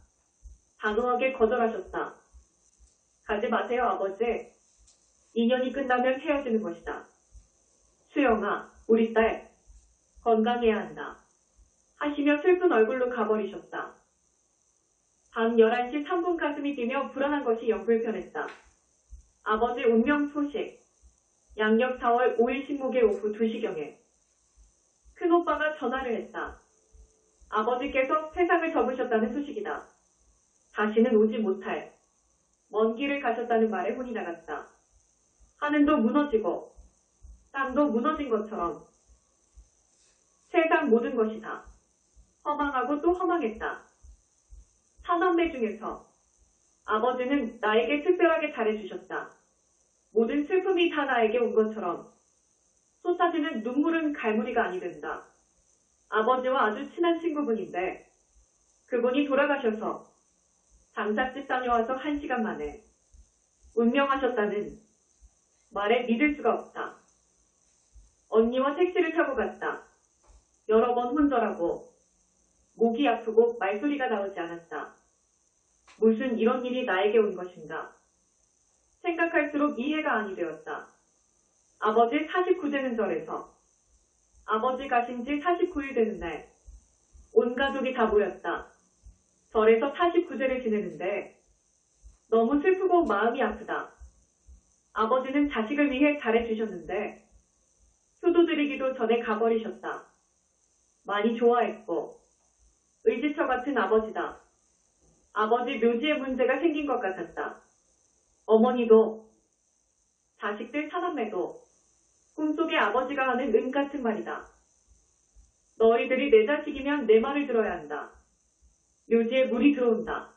단호하게 거절하셨다. 가지 마세요, 아버지. 인연이 끝나면 헤어지는 것이다. 수영아, 우리 딸, 건강해야 한다. 하시며 슬픈 얼굴로 가버리셨다. 밤 11시 3분 가슴이 뛰며 불안한 것이 영 불편했다. 아버지 운명 소식. 양력 4월 5일 신목일 오후 2시경에 큰오빠가 전화를 했다. 아버지께서 세상을 접으셨다는 소식이다. 다시는 오지 못할 먼 길을 가셨다는 말에 혼이 나갔다. 하늘도 무너지고 땅도 무너진 것처럼 세상 모든 것이 다 허망하고 또 허망했다. 사남매 중에서 아버지는 나에게 특별하게 잘해주셨다. 모든 슬픔이 다 나에게 온 것처럼 쏟아지는 눈물은 갈무리가 아니 된다. 아버지와 아주 친한 친구분인데 그분이 돌아가셔서 장사집 다녀와서 1시간 만에 운명하셨다는 말에 믿을 수가 없다. 언니와 택시를 타고 갔다. 여러 번 혼절하고 목이 아프고 말소리가 나오지 않았다. 무슨 이런 일이 나에게 온 것인가. 생각할수록 이해가 아니 되었다. 아버지 49제는 절에서 아버지 가신 지 49일 되는 날 온 가족이 다 모였다. 절에서 49제를 지내는데 너무 슬프고 마음이 아프다. 아버지는 자식을 위해 잘해주셨는데 효도드리기도 전에 가버리셨다. 많이 좋아했고 의지처 같은 아버지다. 아버지 묘지에 문제가 생긴 것 같았다. 어머니도 자식들 사남매도 꿈속에 아버지가 하는 은 같은 말이다. 너희들이 내 자식이면 내 말을 들어야 한다. 묘지에 물이 들어온다.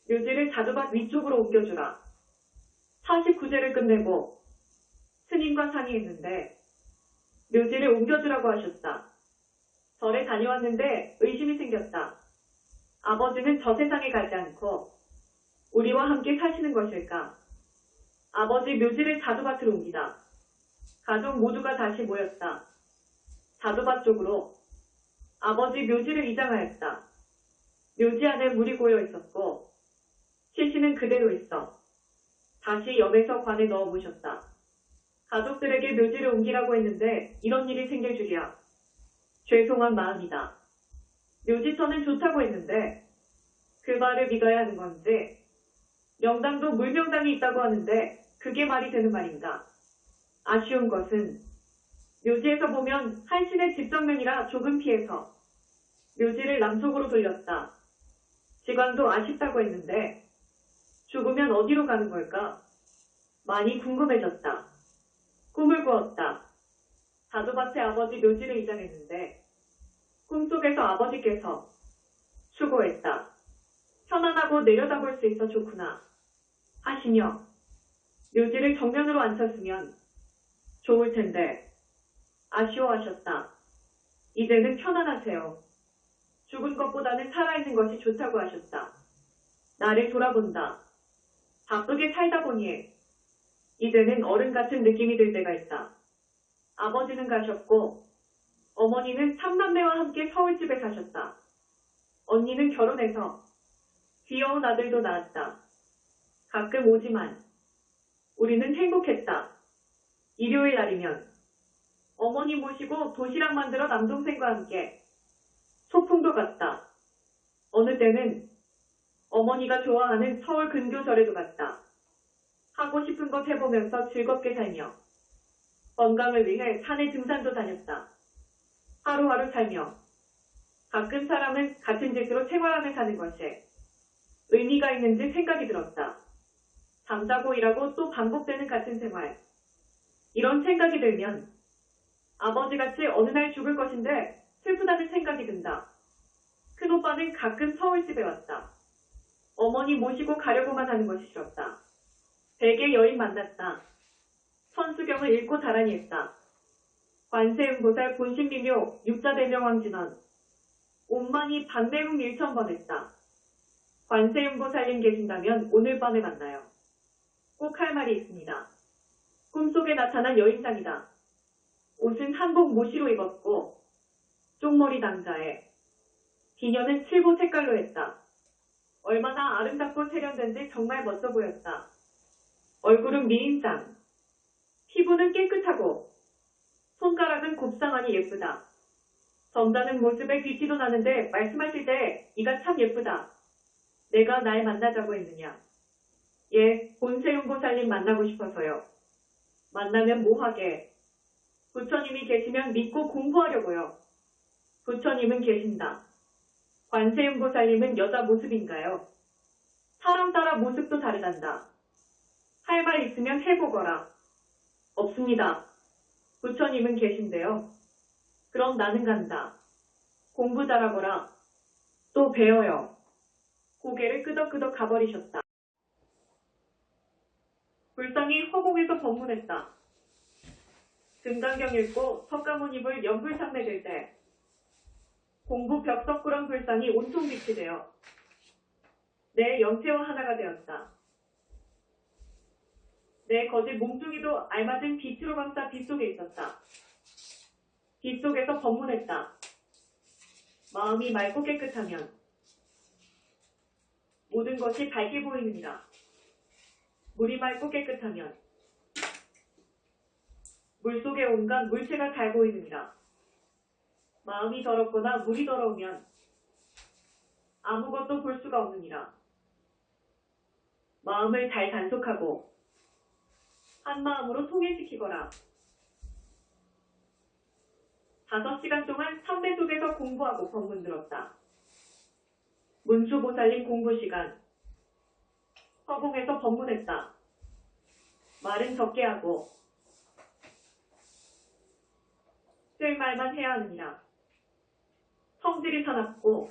묘지를 자두밭 위쪽으로 옮겨주라. 49제를 끝내고 스님과 상의했는데 묘지를 옮겨주라고 하셨다. 절에 다녀왔는데 의심이 생겼다. 아버지는 저 세상에 가지 않고 우리와 함께 사시는 것일까? 아버지 묘지를 자두밭으로 옮기다. 가족 모두가 다시 모였다. 자두밭 쪽으로 아버지 묘지를 이장하였다. 묘지 안에 물이 고여 있었고 시신은 그대로 있어 다시 염에서 관에 넣어 모셨다. 가족들에게 묘지를 옮기라고 했는데 이런 일이 생길 줄이야. 죄송한 마음이다. 묘지터는 좋다고 했는데 그 말을 믿어야 하는 건지 명당도 물명당이 있다고 하는데 그게 말이 되는 말인가. 아쉬운 것은 묘지에서 보면 한신의 집정면이라 조금 피해서 묘지를 남쪽으로 돌렸다. 직왕도 아쉽다고 했는데 죽으면 어디로 가는 걸까? 많이 궁금해졌다. 꿈을 꾸었다. 자두밭에 아버지 묘지를 이장했는데 꿈속에서 아버지께서 수고했다. 편안하고 내려다볼 수 있어 좋구나 하시며 묘지를 정면으로 앉혔으면 좋을 텐데 아쉬워하셨다. 이제는 편안하세요. 죽은 것보다는 살아있는 것이 좋다고 하셨다. 나를 돌아본다. 바쁘게 살다 보니 이제는 어른 같은 느낌이 들 때가 있다. 아버지는 가셨고 어머니는 3남매와 함께 서울집에 사셨다. 언니는 결혼해서 귀여운 아들도 낳았다. 가끔 오지만 우리는 행복했다. 일요일 날이면 어머니 모시고 도시락 만들어 남동생과 함께 소풍도 갔다. 어느 때는 어머니가 좋아하는 서울 근교절에도 갔다. 하고 싶은 것 해보면서 즐겁게 살며 건강을 위해 산에 등산도 다녔다. 하루하루 살며 가끔 사람은 같은 짓으로 생활하며 사는 것에 의미가 있는지 생각이 들었다. 잠자고 일하고 또 반복되는 같은 생활. 이런 생각이 들면 아버지같이 어느 날 죽을 것인데 슬프다는 생각이 든다. 큰오빠는 가끔 서울집에 왔다. 어머니 모시고 가려고만 하는 것이 싫었다. 백의 여인 만났다. 천수경을 읽고 다라니 했다. 관세음보살 본신비묘 육자대명왕진원 온만이 반매국 일천번 했다. 관세음보살님 계신다면 오늘 밤에 만나요. 꼭 할 말이 있습니다. 꿈속에 나타난 여인상이다. 옷은 한복 모시로 입었고 쪽머리 남자에 비녀는 칠보 색깔로 했다. 얼마나 아름답고 세련된지 정말 멋져 보였다. 얼굴은 미인상, 피부는 깨끗하고 손가락은 곱상하니 예쁘다. 점잖은 모습에 귀티도 나는데 말씀하실 때 이가 참 예쁘다. 내가 날 만나자고 했느냐. 예, 본세음보살님 만나고 싶어서요. 만나면 뭐하게. 부처님이 계시면 믿고 공부하려고요. 부처님은 계신다. 관세음보살님은 여자 모습인가요? 사람 따라 모습도 다르단다. 할 말 있으면 해보거라. 없습니다. 부처님은 계신데요. 그럼 나는 간다. 공부 잘하거라. 또 배워요. 고개를 끄덕끄덕 가버리셨다. 불상이 허공에서 법문했다. 금강경 읽고 석가모니 입을 연불상 맺을 때 공부 벽석구렁 불상이 온통 빛이 되어 내 영체와 하나가 되었다. 내 거짓 몸뚱이도 알맞은 빛으로 감싸 빛 속에 있었다. 빛 속에서 법문했다. 마음이 맑고 깨끗하면 모든 것이 밝게 보이느니라. 물이 맑고 깨끗하면 물속에 온갖 물체가 잘 보이느니라. 마음이 더럽거나 물이 더러우면 아무것도 볼 수가 없느니라. 마음을 잘 단속하고 한 마음으로 통일시키거라. 5시간 동안 삼배 속에서 공부하고 법문 들었다. 문수보살님 공부시간. 허공에서 법문했다. 말은 적게 하고 될 말만 해야 하느니라. 성질이 사납고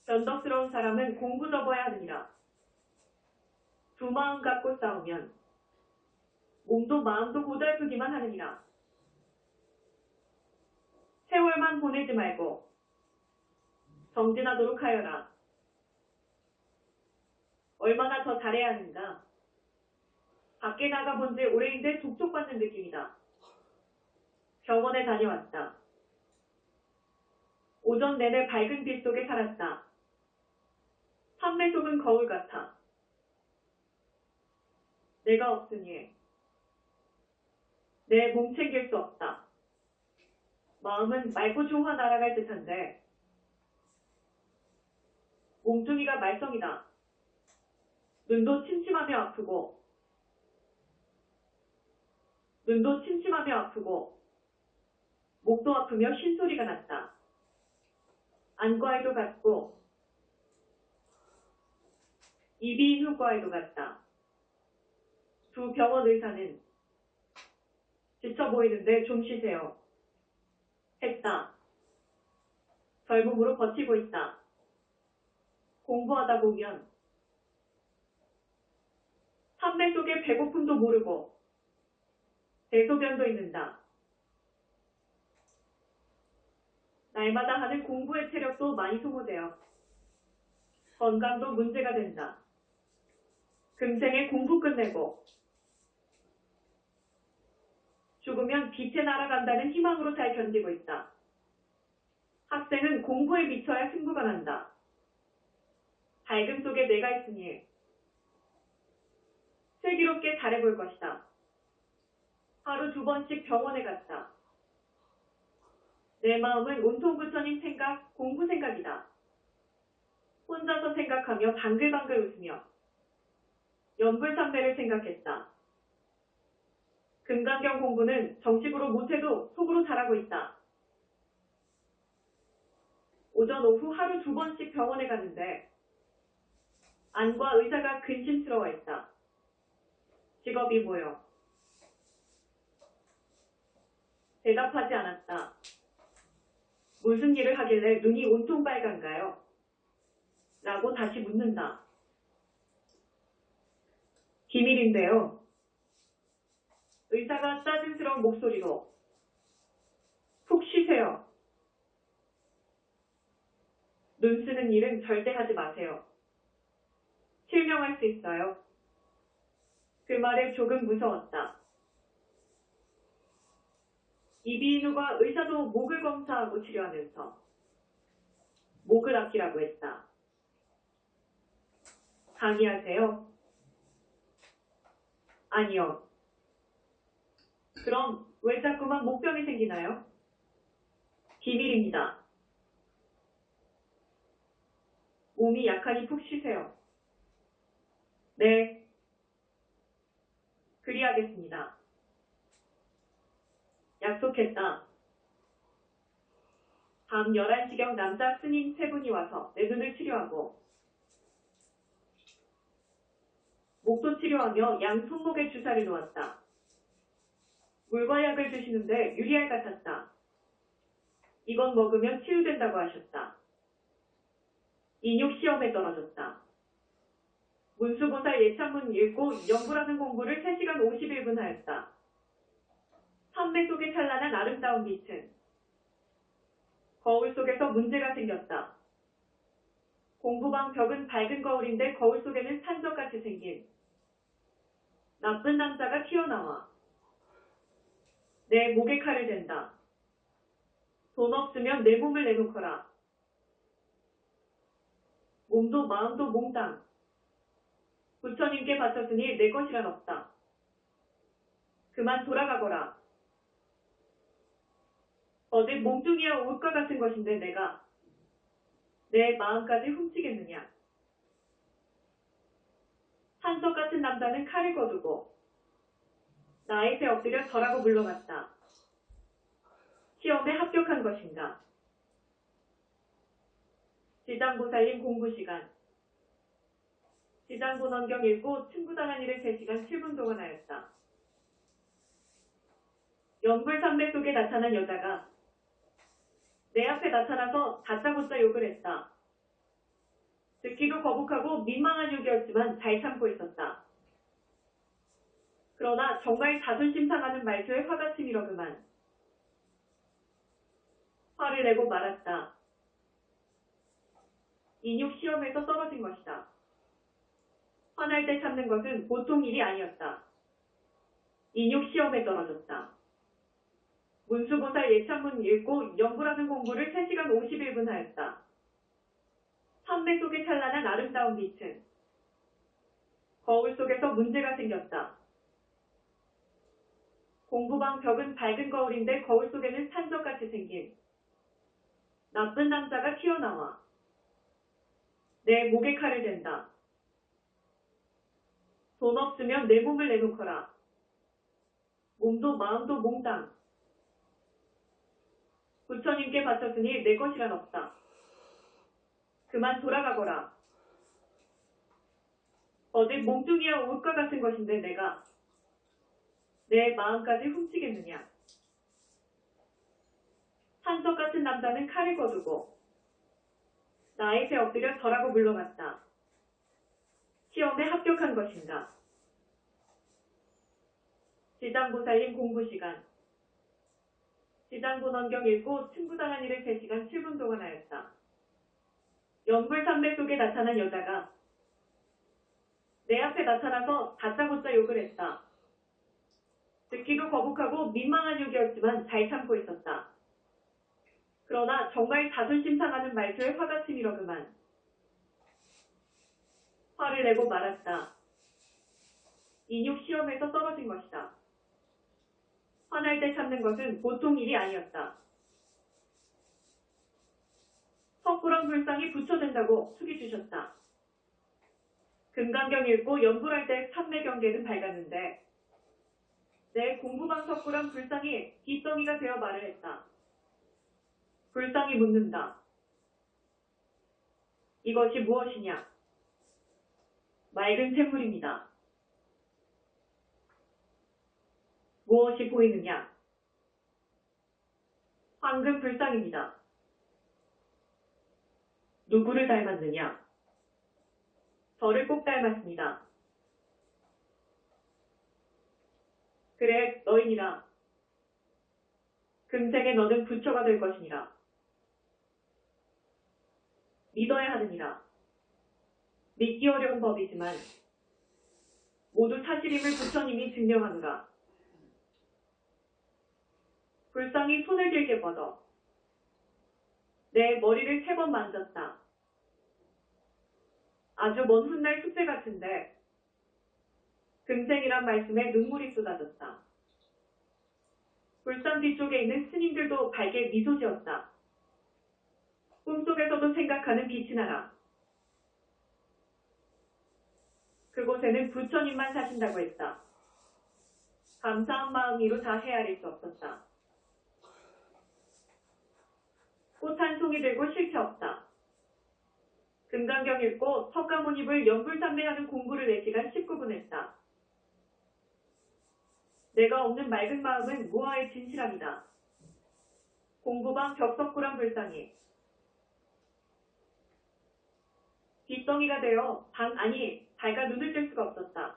변덕스러운 사람은 공부 접어야 하느니라. 두 마음 갖고 싸우면 몸도 마음도 고달프기만 하느니라. 세월만 보내지 말고 정진하도록 하여라. 얼마나 더 잘해야 하는가. 밖에 나가본 지 오래인데 독촉받는 느낌이다. 병원에 다녀왔다. 오전 내내 밝은 빛 속에 살았다. 판매 속은 거울 같아. 내가 없으니 내 몸 챙길 수 없다. 마음은 맑고 조화 날아갈 듯한데 몸뚱이가 말썽이다. 눈도 침침하며 아프고 목도 아프며 쉰소리가 났다. 안과에도 갔고 이비인후과에도 갔다. 두 병원 의사는 지쳐 보이는데 좀 쉬세요. 했다. 젊음으로 버티고 있다. 공부하다 보면 판매 속에 배고픔도 모르고 대소변도 있는다. 날마다 하는 공부의 체력도 많이 소모되어 건강도 문제가 된다. 금생에 공부 끝내고 죽으면 빛에 날아간다는 희망으로 잘 견디고 있다. 학생은 공부에 미쳐야 승부가 난다. 밝음 속에 내가 있으니 슬기롭게 잘해볼 것이다. 하루 2번씩 병원에 갔다. 내 마음은 온통 부처님 생각, 공부 생각이다. 혼자서 생각하며 방글방글 웃으며 연불삼매를 생각했다. 금강경 공부는 정식으로 못해도 속으로 잘하고 있다. 오전 오후 하루 2번씩 병원에 갔는데 안과 의사가 근심스러워했다. 직업이 뭐요? 대답하지 않았다. 무슨 일을 하길래 눈이 온통 빨간가요? 라고 다시 묻는다. 비밀인데요. 의사가 짜증스러운 목소리로 푹 쉬세요. 눈 쓰는 일은 절대 하지 마세요. 실명할 수 있어요. 그 말에 조금 무서웠다. 이비인후과 의사도 목을 검사하고 치료하면서 목을 아끼라고 했다. 강의하세요? 아니요. 그럼 왜 자꾸만 목병이 생기나요? 비밀입니다. 몸이 약하니 푹 쉬세요. 네. 그리하겠습니다. 약속했다. 밤 11시경 남자 스님 3분이 와서 내 눈을 치료하고 목도 치료하며 양 손목에 주사를 놓았다. 물과 약을 주시는데 유리알 같았다. 이건 먹으면 치유된다고 하셨다. 인육 시험에 떨어졌다. 문수보살 예찬문 읽고 연구라는 공부를 3시간 51분 하였다. 판매 속에 찬란한 아름다운 빛은 거울 속에서 문제가 생겼다. 공부방 벽은 밝은 거울인데 거울 속에는 산적같이 생긴 나쁜 남자가 튀어나와 내 목에 칼을 댄다. 돈 없으면 내 몸을 내놓거라. 몸도 마음도 몽땅 부처님께 바쳤으니 내 것이란 없다. 그만 돌아가거라. 어제 몽둥이와 옷과 같은 것인데 내가 내 마음까지 훔치겠느냐. 산적 같은 남자는 칼을 거두고 나잇에 엎드려 절하고 물러갔다. 시험에 합격한 것인가. 지장보살님 공부 시간. 지장본원경 읽고 친구당한 일을 3시간 7분 동안 하였다. 연불산맥 속에 나타난 여자가 내 앞에 나타나서 다짜고짜 욕을 했다. 듣기도 거북하고 민망한 욕이었지만 잘 참고 있었다. 그러나 정말 자존심 상하는 말투에 화가 치밀어 그만. 화를 내고 말았다. 인육 시험에서 떨어진 것이다. 화날 때 참는 것은 보통 일이 아니었다. 인육 시험에 떨어졌다. 문수보살 예찬문 읽고 연구라는 공부를 3시간 51분 하였다. 산맥 속에 찬란한 아름다운 빛은 거울 속에서 문제가 생겼다. 공부방 벽은 밝은 거울인데 거울 속에는 산적같이 생긴 나쁜 남자가 튀어나와 내 목에 칼을 댄다. 돈 없으면 내 몸을 내놓거라. 몸도 마음도 몽땅. 부처님께 바쳤으니 내 것이란 없다. 그만 돌아가거라. 어제 몽둥이와 옷과 같은 것인데 내가 내 마음까지 훔치겠느냐. 산적 같은 남자는 칼을 거두고 나잇에 엎드려 절하고 물러갔다. 시험에 합격한 것인가. 지장보살님 공부시간. 지장본원경 읽고 승부당한 일을 3시간 7분 동안 하였다. 연불산맥 속에 나타난 여자가 내 앞에 나타나서 다짜고짜 욕을 했다. 듣기도 거북하고 민망한 욕이었지만 잘 참고 있었다. 그러나 정말 자존심 상하는 말투에 화가 치밀어 그만. 화를 내고 말았다. 인육 시험에서 떨어진 것이다. 화날 때 참는 것은 보통 일이 아니었다. 석굴암 불상이 부처된다고 숙이주셨다. 금강경 읽고 연불할 때 삼매경계는 밝았는데 내 공부방 석굴암 불상이 빗덩이가 되어 말을 했다. 불상이 묻는다. 이것이 무엇이냐? 맑은 샘물입니다. 무엇이 보이느냐? 황금 불상입니다. 누구를 닮았느냐? 저를 꼭 닮았습니다. 그래, 너희니라. 금생에 너는 부처가 될 것이니라. 믿어야 하느니라. 믿기 어려운 법이지만 모두 사실임을 부처님이 증명하노라. 불상이 손을 길게 뻗어 내 머리를 3번 만졌다. 아주 먼 훗날 숙제 같은데 금생이란 말씀에 눈물이 쏟아졌다. 불상 뒤쪽에 있는 스님들도 밝게 미소 지었다. 꿈속에서도 생각하는 빛이 나라. 그곳에는 부처님만 사신다고 했다. 감사한 마음으로 다 헤아릴 수 없었다. 꽃 한 송이 들고 실체 없다. 금강경 읽고 석가모니불 연불산매하는 공부를 4시간 19분 했다. 내가 없는 맑은 마음은 무아의 진실함이다. 공부방 벽석굴한 불상이 빗덩이가 되어 밝아 눈을 뜰 수가 없었다.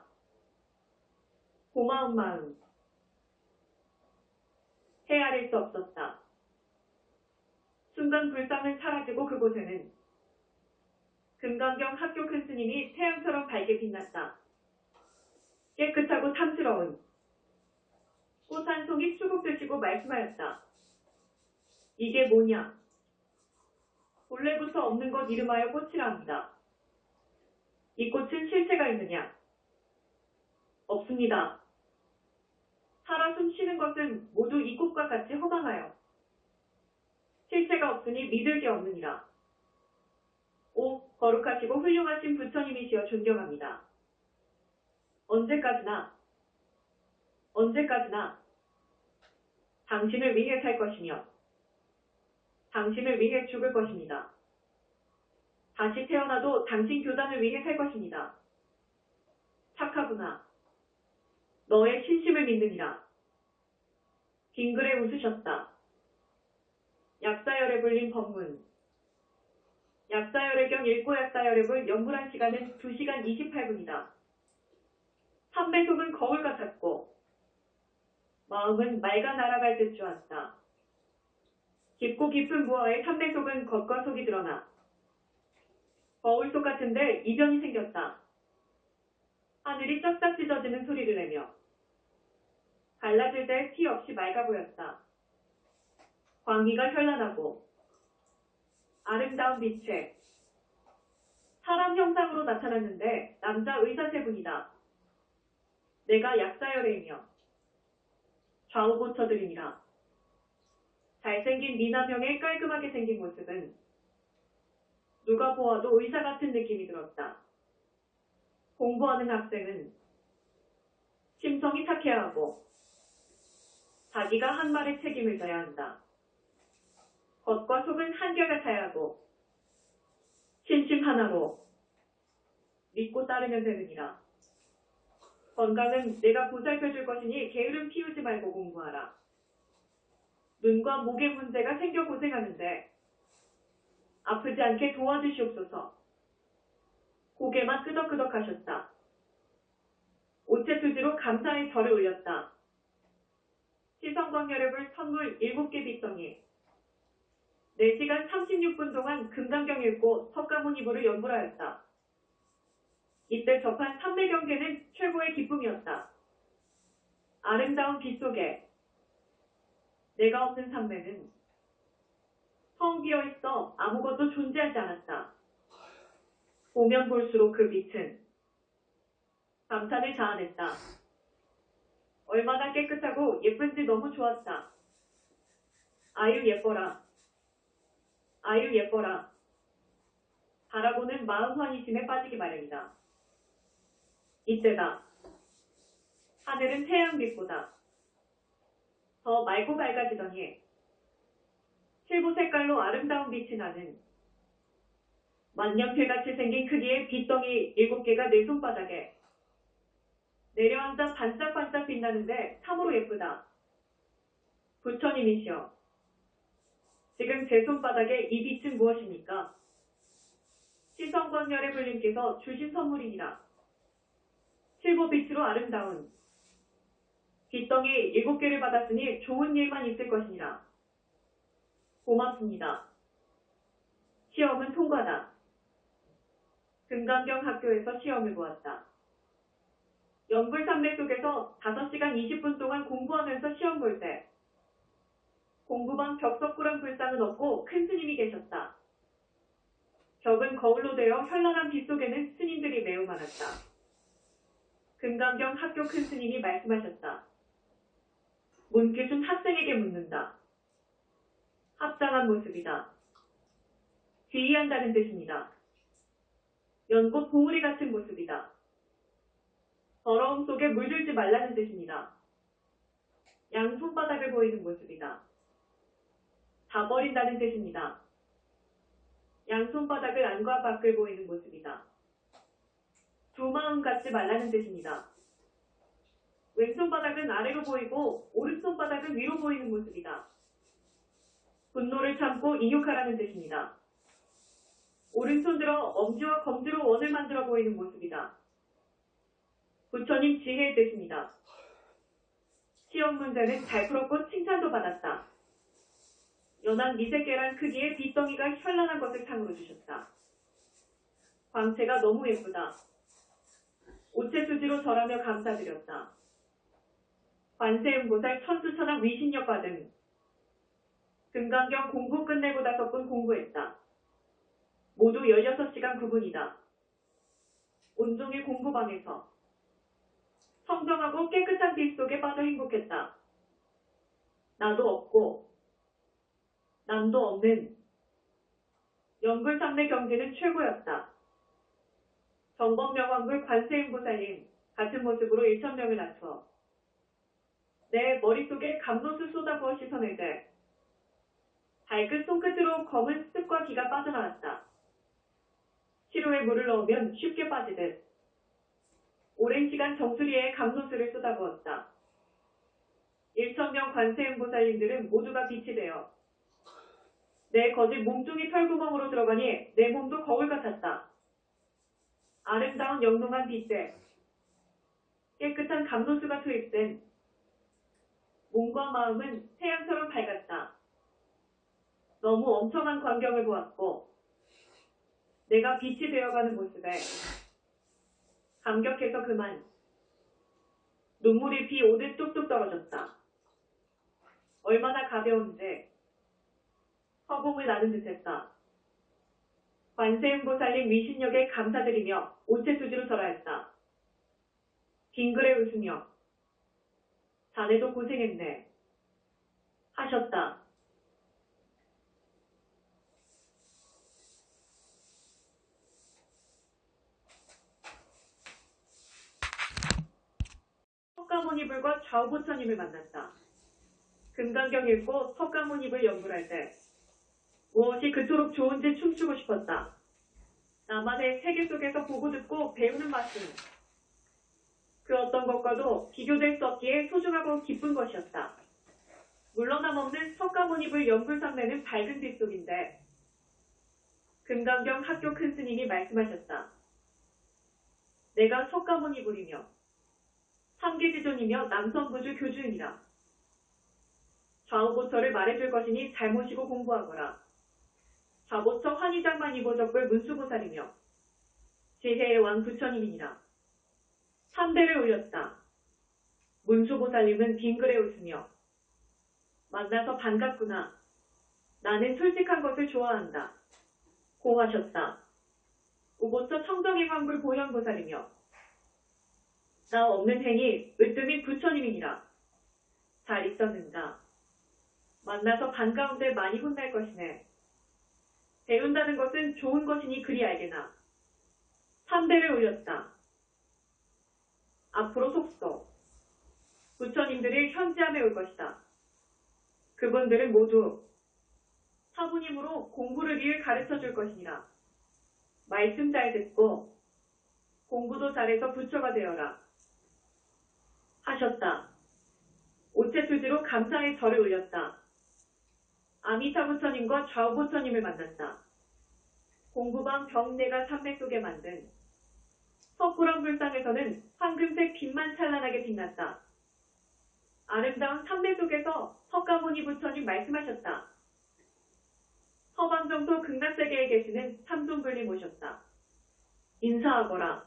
고마운 마음 헤아릴 수 없었다. 순간 불상은 사라지고 그곳에는 금강경 학교 큰 스님이 태양처럼 밝게 빛났다. 깨끗하고 탐스러운 꽃 한 송이 추국 드시고 말씀하였다. 이게 뭐냐? 본래부터 없는 것 이름하여 꽃이라 합니다. 이 꽃은 실체가 있느냐? 없습니다. 살아 숨쉬는 것은 모두 이 꽃과 같이 허망하여 실체가 없으니 믿을 게 없느니라. 오, 거룩하시고 훌륭하신 부처님이시여 존경합니다. 언제까지나 당신을 위해 살 것이며 당신을 위해 죽을 것입니다. 다시 태어나도 당신 교단을 위해 살 것입니다. 착하구나. 너의 신심을 믿느니라. 빙그레 웃으셨다. 약사열에 불린 법문. 약사열의 경일고 약사열을 연불한 시간은 2시간 28분이다. 삼배속은 거울 같았고 마음은 맑아 날아갈 듯 좋았다. 깊고 깊은 무화의 삼배속은 겉과 속이 드러나 거울 속 같은데 이변이 생겼다. 하늘이 쩍쩍 찢어지는 소리를 내며 갈라질 때 티 없이 맑아 보였다. 광기가 현란하고 아름다운 빛에 사람 형상으로 나타났는데 남자 의사 세 분이다. 내가 약사열애이며 좌우 고쳐드림이라. 잘생긴 미남형의 깔끔하게 생긴 모습은 누가 보아도 의사 같은 느낌이 들었다. 공부하는 학생은 심성이 타케하고 자기가 한 말에 책임을 져야 한다. 겉과 속은 한결같아야 하고 심심 하나로 믿고 따르면 되느니라. 건강은 내가 보살펴줄 것이니 게으름 피우지 말고 공부하라. 눈과 목의 문제가 생겨 고생하는데 아프지 않게 도와주시옵소서. 고개만 끄덕끄덕 하셨다. 오체투지로 감사의 절을 올렸다. 시성광열액을 선물 7개 빗덩이 4시간 36분 동안 금강경 읽고 석가모니부를 연불하였다. 이때 접한 삼매경계는 최고의 기쁨이었다. 아름다운 빛 속에 내가 없는 삼매는 텅 비어있어 아무것도 존재하지 않았다. 보면 볼수록 그 빛은 감탄을 자아냈다. 얼마나 깨끗하고 예쁜지 너무 좋았다. 아유 예뻐라. 아유 예뻐라. 바라보는 마음 환희심에 빠지기 마련이다. 이때다. 하늘은 태양빛보다 더 맑고 밝아지더니 실부 색깔로 아름다운 빛이 나는 만년필같이 생긴 크기의 빛덩이 7개가 내 손바닥에 내려앉아 반짝반짝 빛나는데 참으로 예쁘다. 부처님이시여, 지금 제 손바닥에 이 빛은 무엇입니까? 시성광열의 불님께서 주신 선물이니라. 실보빛으로 아름다운 빛덩이 7개를 받았으니 좋은 일만 있을 것이니라. 고맙습니다. 시험은 통과다. 금강경 학교에서 시험을 보았다. 연불산맥 속에서 5시간 20분 동안 공부하면서 시험 볼 때 공부방 벽석구랑 불상은 없고 큰 스님이 계셨다. 벽은 거울로 되어 현란한 빛 속에는 스님들이 매우 많았다. 금강경 학교 큰 스님이 말씀하셨다. 문깃은 학생에게 묻는다. 합당한 모습이다. 귀의한다는 뜻입니다. 연꽃 봉우리 같은 모습이다. 더러움 속에 물들지 말라는 뜻입니다. 양 손바닥을 보이는 모습이다. 다 버린다는 뜻입니다. 양 손바닥을 안과 밖을 보이는 모습이다. 두 마음 갖지 말라는 뜻입니다. 왼손바닥은 아래로 보이고 오른손바닥은 위로 보이는 모습이다. 분노를 참고 인욕하라는 뜻입니다. 오른손 들어 엄지와 검지로 원을 만들어 보이는 모습이다. 부처님 지혜의 뜻입니다. 시험 문제는 잘 풀었고 칭찬도 받았다. 연한 미세 계란 크기의 빗덩이가 현란한 것을 상으로 주셨다. 광채가 너무 예쁘다. 오체수지로 절하며 감사드렸다. 관세음보살 천수천왕 위신력 받은 금강경 공부 끝내고 5분 공부했다. 모두 16시간 9분이다. 온종일 공부방에서 청정하고 깨끗한 빛 속에 빠져 행복했다. 나도 없고 남도 없는 연불삼매 경지는 최고였다. 정법명왕불 관세음보살님 같은 모습으로 1,000명을 낮춰 내 머릿속에 감로수 쏟아부어 씻어낼 때 발끝 손끝으로 검은 습과 기가 빠져나왔다. 시루에 물을 넣으면 쉽게 빠지듯 오랜 시간 정수리에 감로수를 쏟아부었다. 1,000명 관세음보살님들은 모두가 빛이 되어 내 거짓 몸뚱이 털구멍으로 들어가니 내 몸도 거울 같았다. 아름다운 영롱한 빛에 깨끗한 감로수가 투입된 몸과 마음은 태양처럼 밝았다. 너무 엄청난 광경을 보았고 내가 빛이 되어가는 모습에 감격해서 그만 눈물이 비 오듯 뚝뚝 떨어졌다. 얼마나 가벼운데 허공을 나는 듯했다. 관세음보살님 위신력에 감사드리며 오체투지로 절하였다. 빙그레 웃으며 자네도 고생했네 하셨다. 석가모니불과 좌우보처님을 만났다. 금강경 읽고 석가모니불 연불할 때 무엇이 그토록 좋은지 춤추고 싶었다. 나만의 세계 속에서 보고 듣고 배우는 맛은 그 어떤 것과도 비교될 수 없기에 소중하고 기쁜 것이었다. 물러남없는 석가모니불 연불상래는 밝은 빛 속인데 금강경 학교 큰 스님이 말씀하셨다. 내가 석가모니불이며 삼계지존이며 남선부주 교주이니라. 좌우보처를 말해줄 것이니 잘 모시고 공부하거라. 좌보처 환희장만이보적불 문수보살이며 지혜의 왕 부처님이니라. 3대를 올렸다. 문수보살님은 빙그레 웃으며 만나서 반갑구나. 나는 솔직한 것을 좋아한다. 고하셨다. 우보처 청정의 황불 보현보살이며 나 없는 행이 으뜸인 부처님이니라. 잘 있었는가. 만나서 반가운데 많이 혼날 것이네. 배운다는 것은 좋은 것이니 그리 알게나. 3대를 올렸다. 앞으로 속소. 부처님들이 현지함에 올 것이다. 그분들은 모두 사부님으로 공부를 위해 가르쳐 줄 것이니라. 말씀 잘 듣고 공부도 잘해서 부처가 되어라. 하셨다. 오체투지로 감사의 절을 올렸다. 아미타 부처님과 좌우 부처님을 만났다. 공부방 벽내가 산맥 속에 만든 석굴원 불상에서는 황금색 빛만 찬란하게 빛났다. 아름다운 산맥 속에서 석가모니 부처님 말씀하셨다. 서방정토 극락세계에 계시는 삼손불님 오셨다. 인사하거라.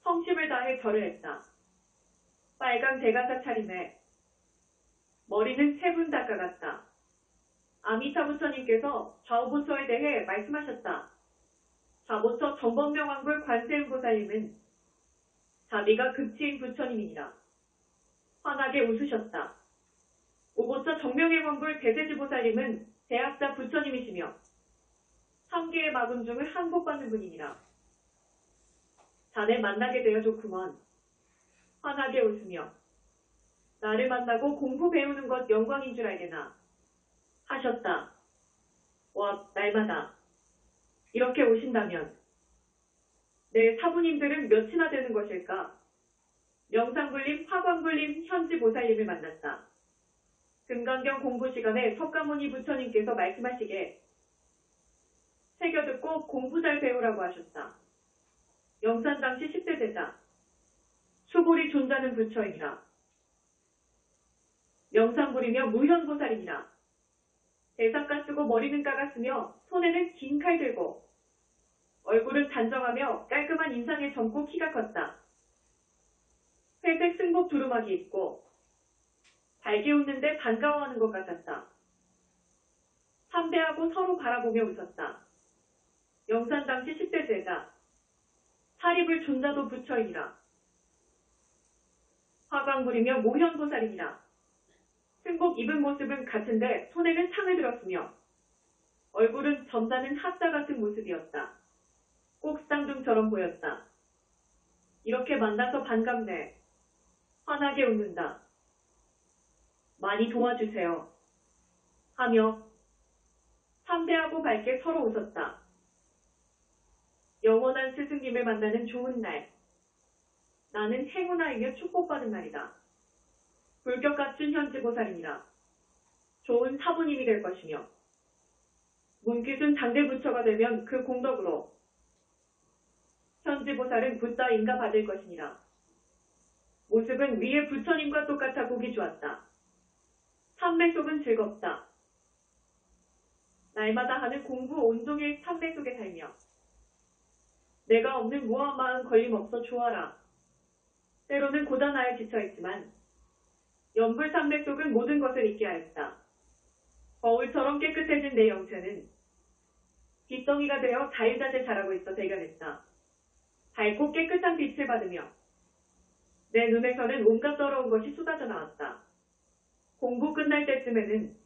성심을 다해 절을 했다. 빨강 대가사 차림에 머리는 세 분 다 깎았다. 아미타 부처님께서 좌우보처에 대해 말씀하셨다. 좌보처 전범명왕불 관세음보살님은 자비가 극치인 부처님이니라. 환하게 웃으셨다. 우보처 정명의 왕불 대세지보살님은 대학자 부처님이시며 3개의 마금 중을 항복받는 분이니라. 자네 만나게 되어 좋구먼. 환하게 웃으며 나를 만나고 공부 배우는 것 영광인 줄 알게나. 하셨다. 와, 날마다 이렇게 오신다면 내 사부님들은 몇이나 되는 것일까? 명상불림, 화광불림, 현지보살님을 만났다. 금강경 공부 시간에 석가모니 부처님께서 말씀하시게 새겨듣고 공부 잘 배우라고 하셨다. 영산 당시 10대 제자 수고리 존자는 부처이니라. 명상부리며 무현보살이니라. 대상가 쓰고 머리는 까갔으며 손에는 긴 칼 들고 얼굴은 단정하며 깔끔한 인상에 젊고 키가 컸다. 회색 승복 두루마기 입고 밝게 웃는데 반가워하는 것 같았다. 삼배하고 서로 바라보며 웃었다. 영산 당시 10대 제자 사립을 존자도 부처이니라. 화광부리며 모현보살이니라. 승복 입은 모습은 같은데 손에는 창을 들었으며 얼굴은 점잖은 학자 같은 모습이었다. 꼭 쌍둥처럼 보였다. 이렇게 만나서 반갑네. 환하게 웃는다. 많이 도와주세요. 하며 삼배하고 밝게 서로 웃었다. 영원한 스승님을 만나는 좋은 날. 나는 행운아이며 축복받은 날이다. 불격 갖춘 현지보살이니라. 좋은 사부님이 될 것이며 문귀순 당대부처가 되면 그 공덕으로 현지보살은 붓다 인가 받을 것이니라. 모습은 위의 부처님과 똑같아 보기 좋았다. 참배 속은 즐겁다. 날마다 하는 공부 온종일 참배 속에 살며 내가 없는 무한 마음 걸림없어 좋아라. 때로는 고단하에 지쳐있지만 연불삼백 속은 모든 것을 잊게 하였다. 거울처럼 깨끗해진 내 영체는 빗덩이가 되어 자유자재 자라고 있어 대견했다. 밝고 깨끗한 빛을 받으며 내 눈에서는 온갖 더러운 것이 쏟아져 나왔다. 공부 끝날 때쯤에는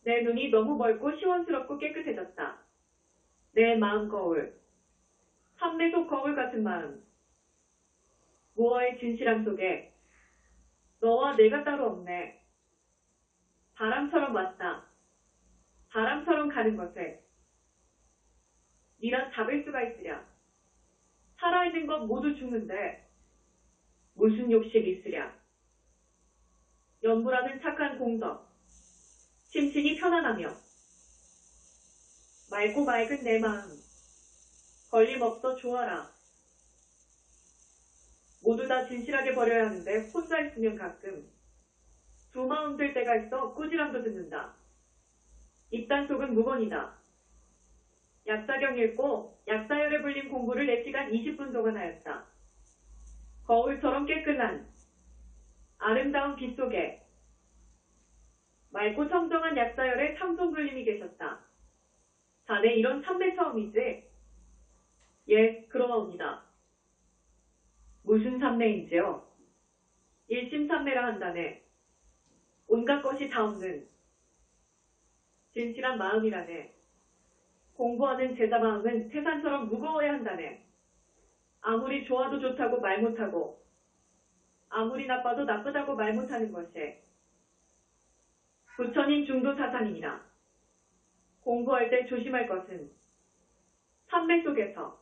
내 눈이 너무 멀고 시원스럽고 깨끗해졌다. 내 마음 거울, 삼매 속 거울 같은 마음, 무어의 진실함 속에 너와 내가 따로 없네. 바람처럼 왔다. 바람처럼 가는 것에 니라 잡을 수가 있으랴. 살아있는 것 모두 죽는데 무슨 욕심 있으랴. 연부라는 착한 공덕, 심신이 편안하며 맑고 맑은 내 마음, 걸림없어 좋아라. 모두 다 진실하게 버려야 하는데 혼자 있으면 가끔 두 마음 들 때가 있어 꾸지람도 듣는다. 입단 속은 무건이다. 약사경 읽고 약사열에 불린 공부를 4시간 20분 동안 하였다. 거울처럼 깨끗한 아름다운 빛 속에 맑고 청정한 약사열에 삼손불림이 계셨다. 자네 이런 참배 처음이지? 예, 그러옵니다. 무슨 참매인지요? 일심참매라 한다네. 온갖 것이 다 없는 진실한 마음이라네. 공부하는 제자 마음은 태산처럼 무거워야 한다네. 아무리 좋아도 좋다고 말 못하고 아무리 나빠도 나쁘다고 말 못하는 것이 부처님 중도 사상이니라. 공부할 때 조심할 것은 참매 속에서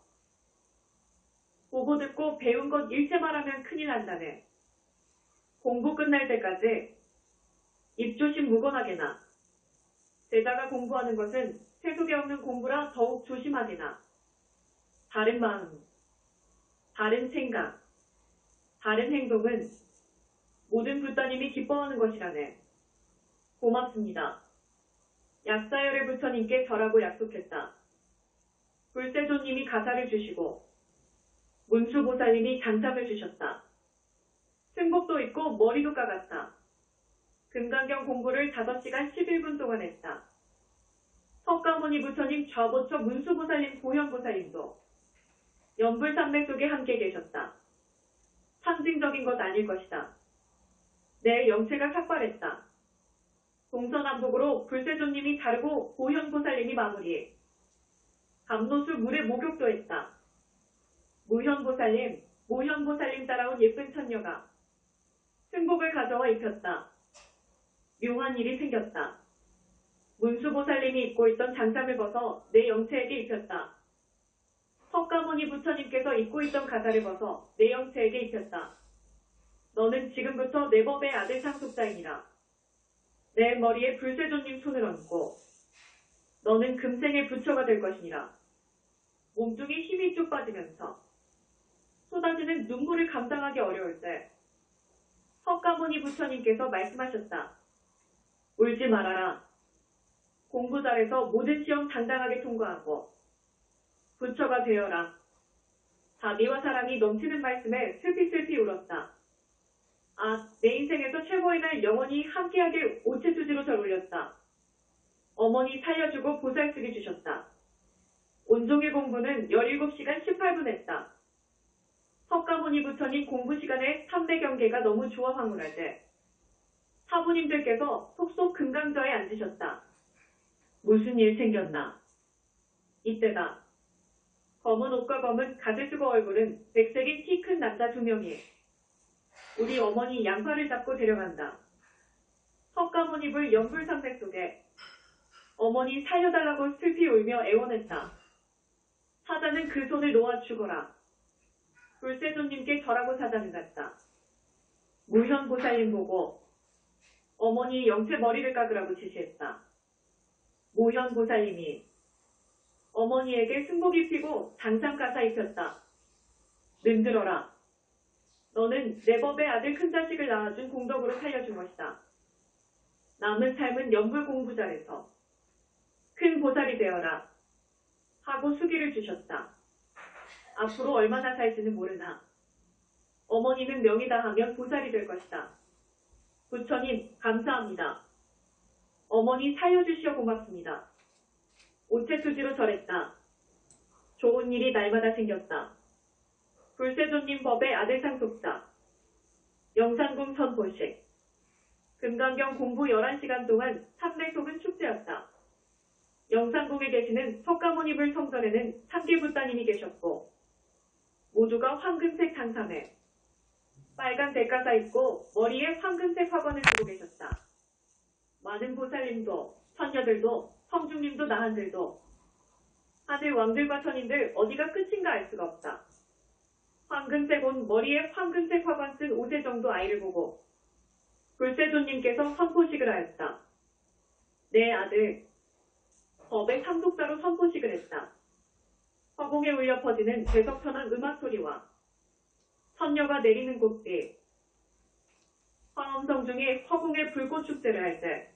보고 듣고 배운 것 일체 말하면 큰일 난다네. 공부 끝날 때까지 입조심 무건하게나. 제자가 공부하는 것은 세속에 없는 공부라 더욱 조심하게나. 다른 마음, 다른 생각, 다른 행동은 모든 부처님이 기뻐하는 것이라네. 고맙습니다. 약사열의 부처님께 절하고 약속했다. 불세조님이 가사를 주시고 문수보살님이 장참을 주셨다. 승복도 있고 머리도 까갔다. 금강경 공부를 5시간 11분 동안 했다. 석가모니 부처님 좌보처 문수보살님 보현보살님도 연불산맥 속에 함께 계셨다. 상징적인 것 아닐 것이다. 내 영체가 삭발했다. 동서남북으로 불세조님이 자르고 보현보살님이 마무리. 감노수 물에 목욕도 했다. 무현보살님, 모현보살님 따라온 예쁜 천녀가 승복을 가져와 입혔다. 묘한 일이 생겼다. 문수보살님이 입고 있던 장참을 벗어 내 영체에게 입혔다. 석가모니 부처님께서 입고 있던 가사를 벗어 내 영체에게 입혔다. 너는 지금부터 내 법의 아들 상속자이니라. 내 머리에 불세조님 손을 얹고 너는 금생의 부처가 될 것이니라. 몸중에 힘이 쭉 빠지면서 쏟아지는 눈물을 감당하기 어려울 때 석가모니 부처님께서 말씀하셨다. 울지 말아라. 공부 잘해서 모든 시험 당당하게 통과하고 부처가 되어라. 자비와 사랑이 넘치는 말씀에 슬피슬피 울었다. 아, 내 인생에서 최고의 날 영원히 함께하길 오체투지로 절 올렸다. 어머니 살려주고 보살쓰기 주셨다. 온종일 공부는 17시간 18분 했다. 석가모니 부처님 공부 시간에 삼매경계가 너무 좋아 황홀할 때 사부님들께서 속속 금강좌에 앉으셨다. 무슨 일 생겼나? 이때다. 검은 옷과 검은 가지 쓰고 얼굴은 백색인 키 큰 남자 2명이 우리 어머니 양팔을 잡고 데려간다. 석가모니 불 연불상맥 속에 어머니 살려달라고 슬피 울며 애원했다. 사자는 그 손을 놓아 죽어라. 불세조님께 절하고 사자는 갔다. 무현보살님 보고 어머니 영체 머리를 깎으라고 지시했다. 무현보살님이 어머니에게 승복 입히고 장상가사 입혔다. 능들어라. 너는 내 법의 아들 큰 자식을 낳아준 공덕으로 살려준 것이다. 남은 삶은 연불 공부 잘해서 큰 보살이 되어라. 하고 수기를 주셨다. 앞으로 얼마나 살지는 모르나 어머니는 명이 다하면 보살이 될 것이다. 부처님 감사합니다. 어머니 살려주시어 고맙습니다. 오체투지로 절했다. 좋은 일이 날마다 생겼다. 불세존님 법의 아들 상속자 영산궁 선포식 금강경 공부 11시간 동안 삼매속은 축제였다. 영산궁에 계시는 석가모니불 성전에는 3개 붓다님이 계셨고 모두가 황금색 장삼에 빨간 대가사 입고 머리에 황금색 화관을 두고 계셨다. 많은 보살님도 선녀들도 성중님도 나한들도 아들 왕들과 선인들 어디가 끝인가 알 수가 없다. 황금색 옷 머리에 황금색 화관 쓴 오세정도 아이를 보고 불세존님께서 선포식을 하였다. 내 아들 법의 상속자로 선포식을 했다. 허공에 울려 퍼지는 대석천한 음악 소리와 선녀가 내리는 꽃빛 화엄성 중에 허공에 불꽃 축제를 할 때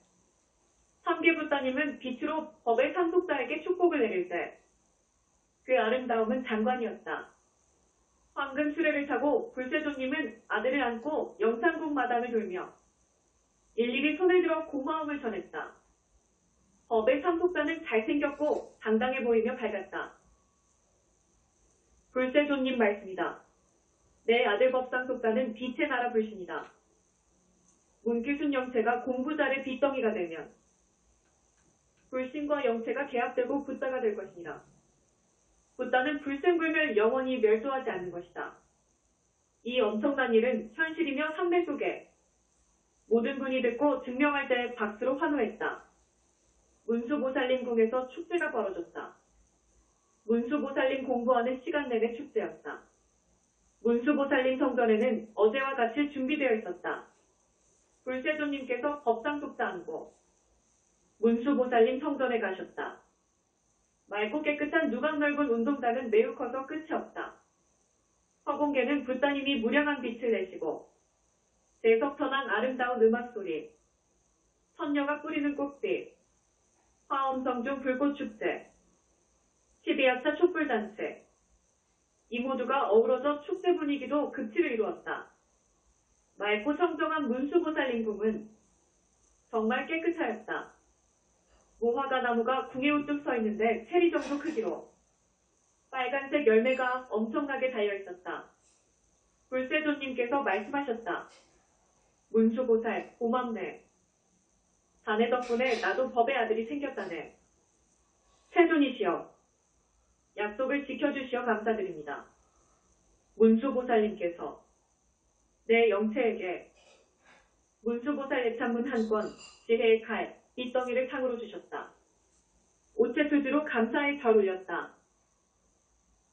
삼계붓다님은 빛으로 법의 상속자에게 축복을 내릴 때 그 아름다움은 장관이었다. 황금 수레를 타고 불세존님은 아들을 안고 영산궁 마당을 돌며 일일이 손을 들어 고마움을 전했다. 법의 상속자는 잘생겼고 당당해 보이며 밝았다. 불세존님 말씀이다. 내 아들 법상속자는 빛의 나라 불신이다. 문기순 영체가 공부자의 빚덩이가 되면 불신과 영체가 계합되고 붓다가 될 것이니라. 붓다는 불생불멸 영원히 멸도하지 않는 것이다. 이 엄청난 일은 현실이며 삼매 속에 모든 분이 듣고 증명할 때 박수로 환호했다. 문수보살님 궁에서 축제가 벌어졌다. 문수보살님 공부하는 시간 내내 축제였다. 문수보살님 성전에는 어제와 같이 준비되어 있었다. 불세존님께서 법상속자 안고 문수보살님 성전에 가셨다. 맑고 깨끗한 누각 넓은 운동장은 매우 커서 끝이 없다. 허공계는 붓다님이 무량한 빛을 내시고 대석천한 아름다운 음악소리, 선녀가 뿌리는 꽃빛, 화엄성중 불꽃축제, 12야차 촛불단체, 이 모두가 어우러져 축제 분위기도 극치를 이루었다. 맑고 청정한 문수보살님 궁은 정말 깨끗하였다. 무화과 나무가 궁에 우뚝 서 있는데 체리 정도 크기로 빨간색 열매가 엄청나게 달려있었다. 불세존님께서 말씀하셨다. 문수보살 고맙네. 자네 덕분에 나도 법의 아들이 생겼다네. 세존이시여 약속을 지켜주시어 감사드립니다. 문수보살님께서 내 영체에게 문수보살 예찬문 한 권, 지혜의 칼, 빗덩이를 상으로 주셨다. 오체투지로 감사의 절 올렸다.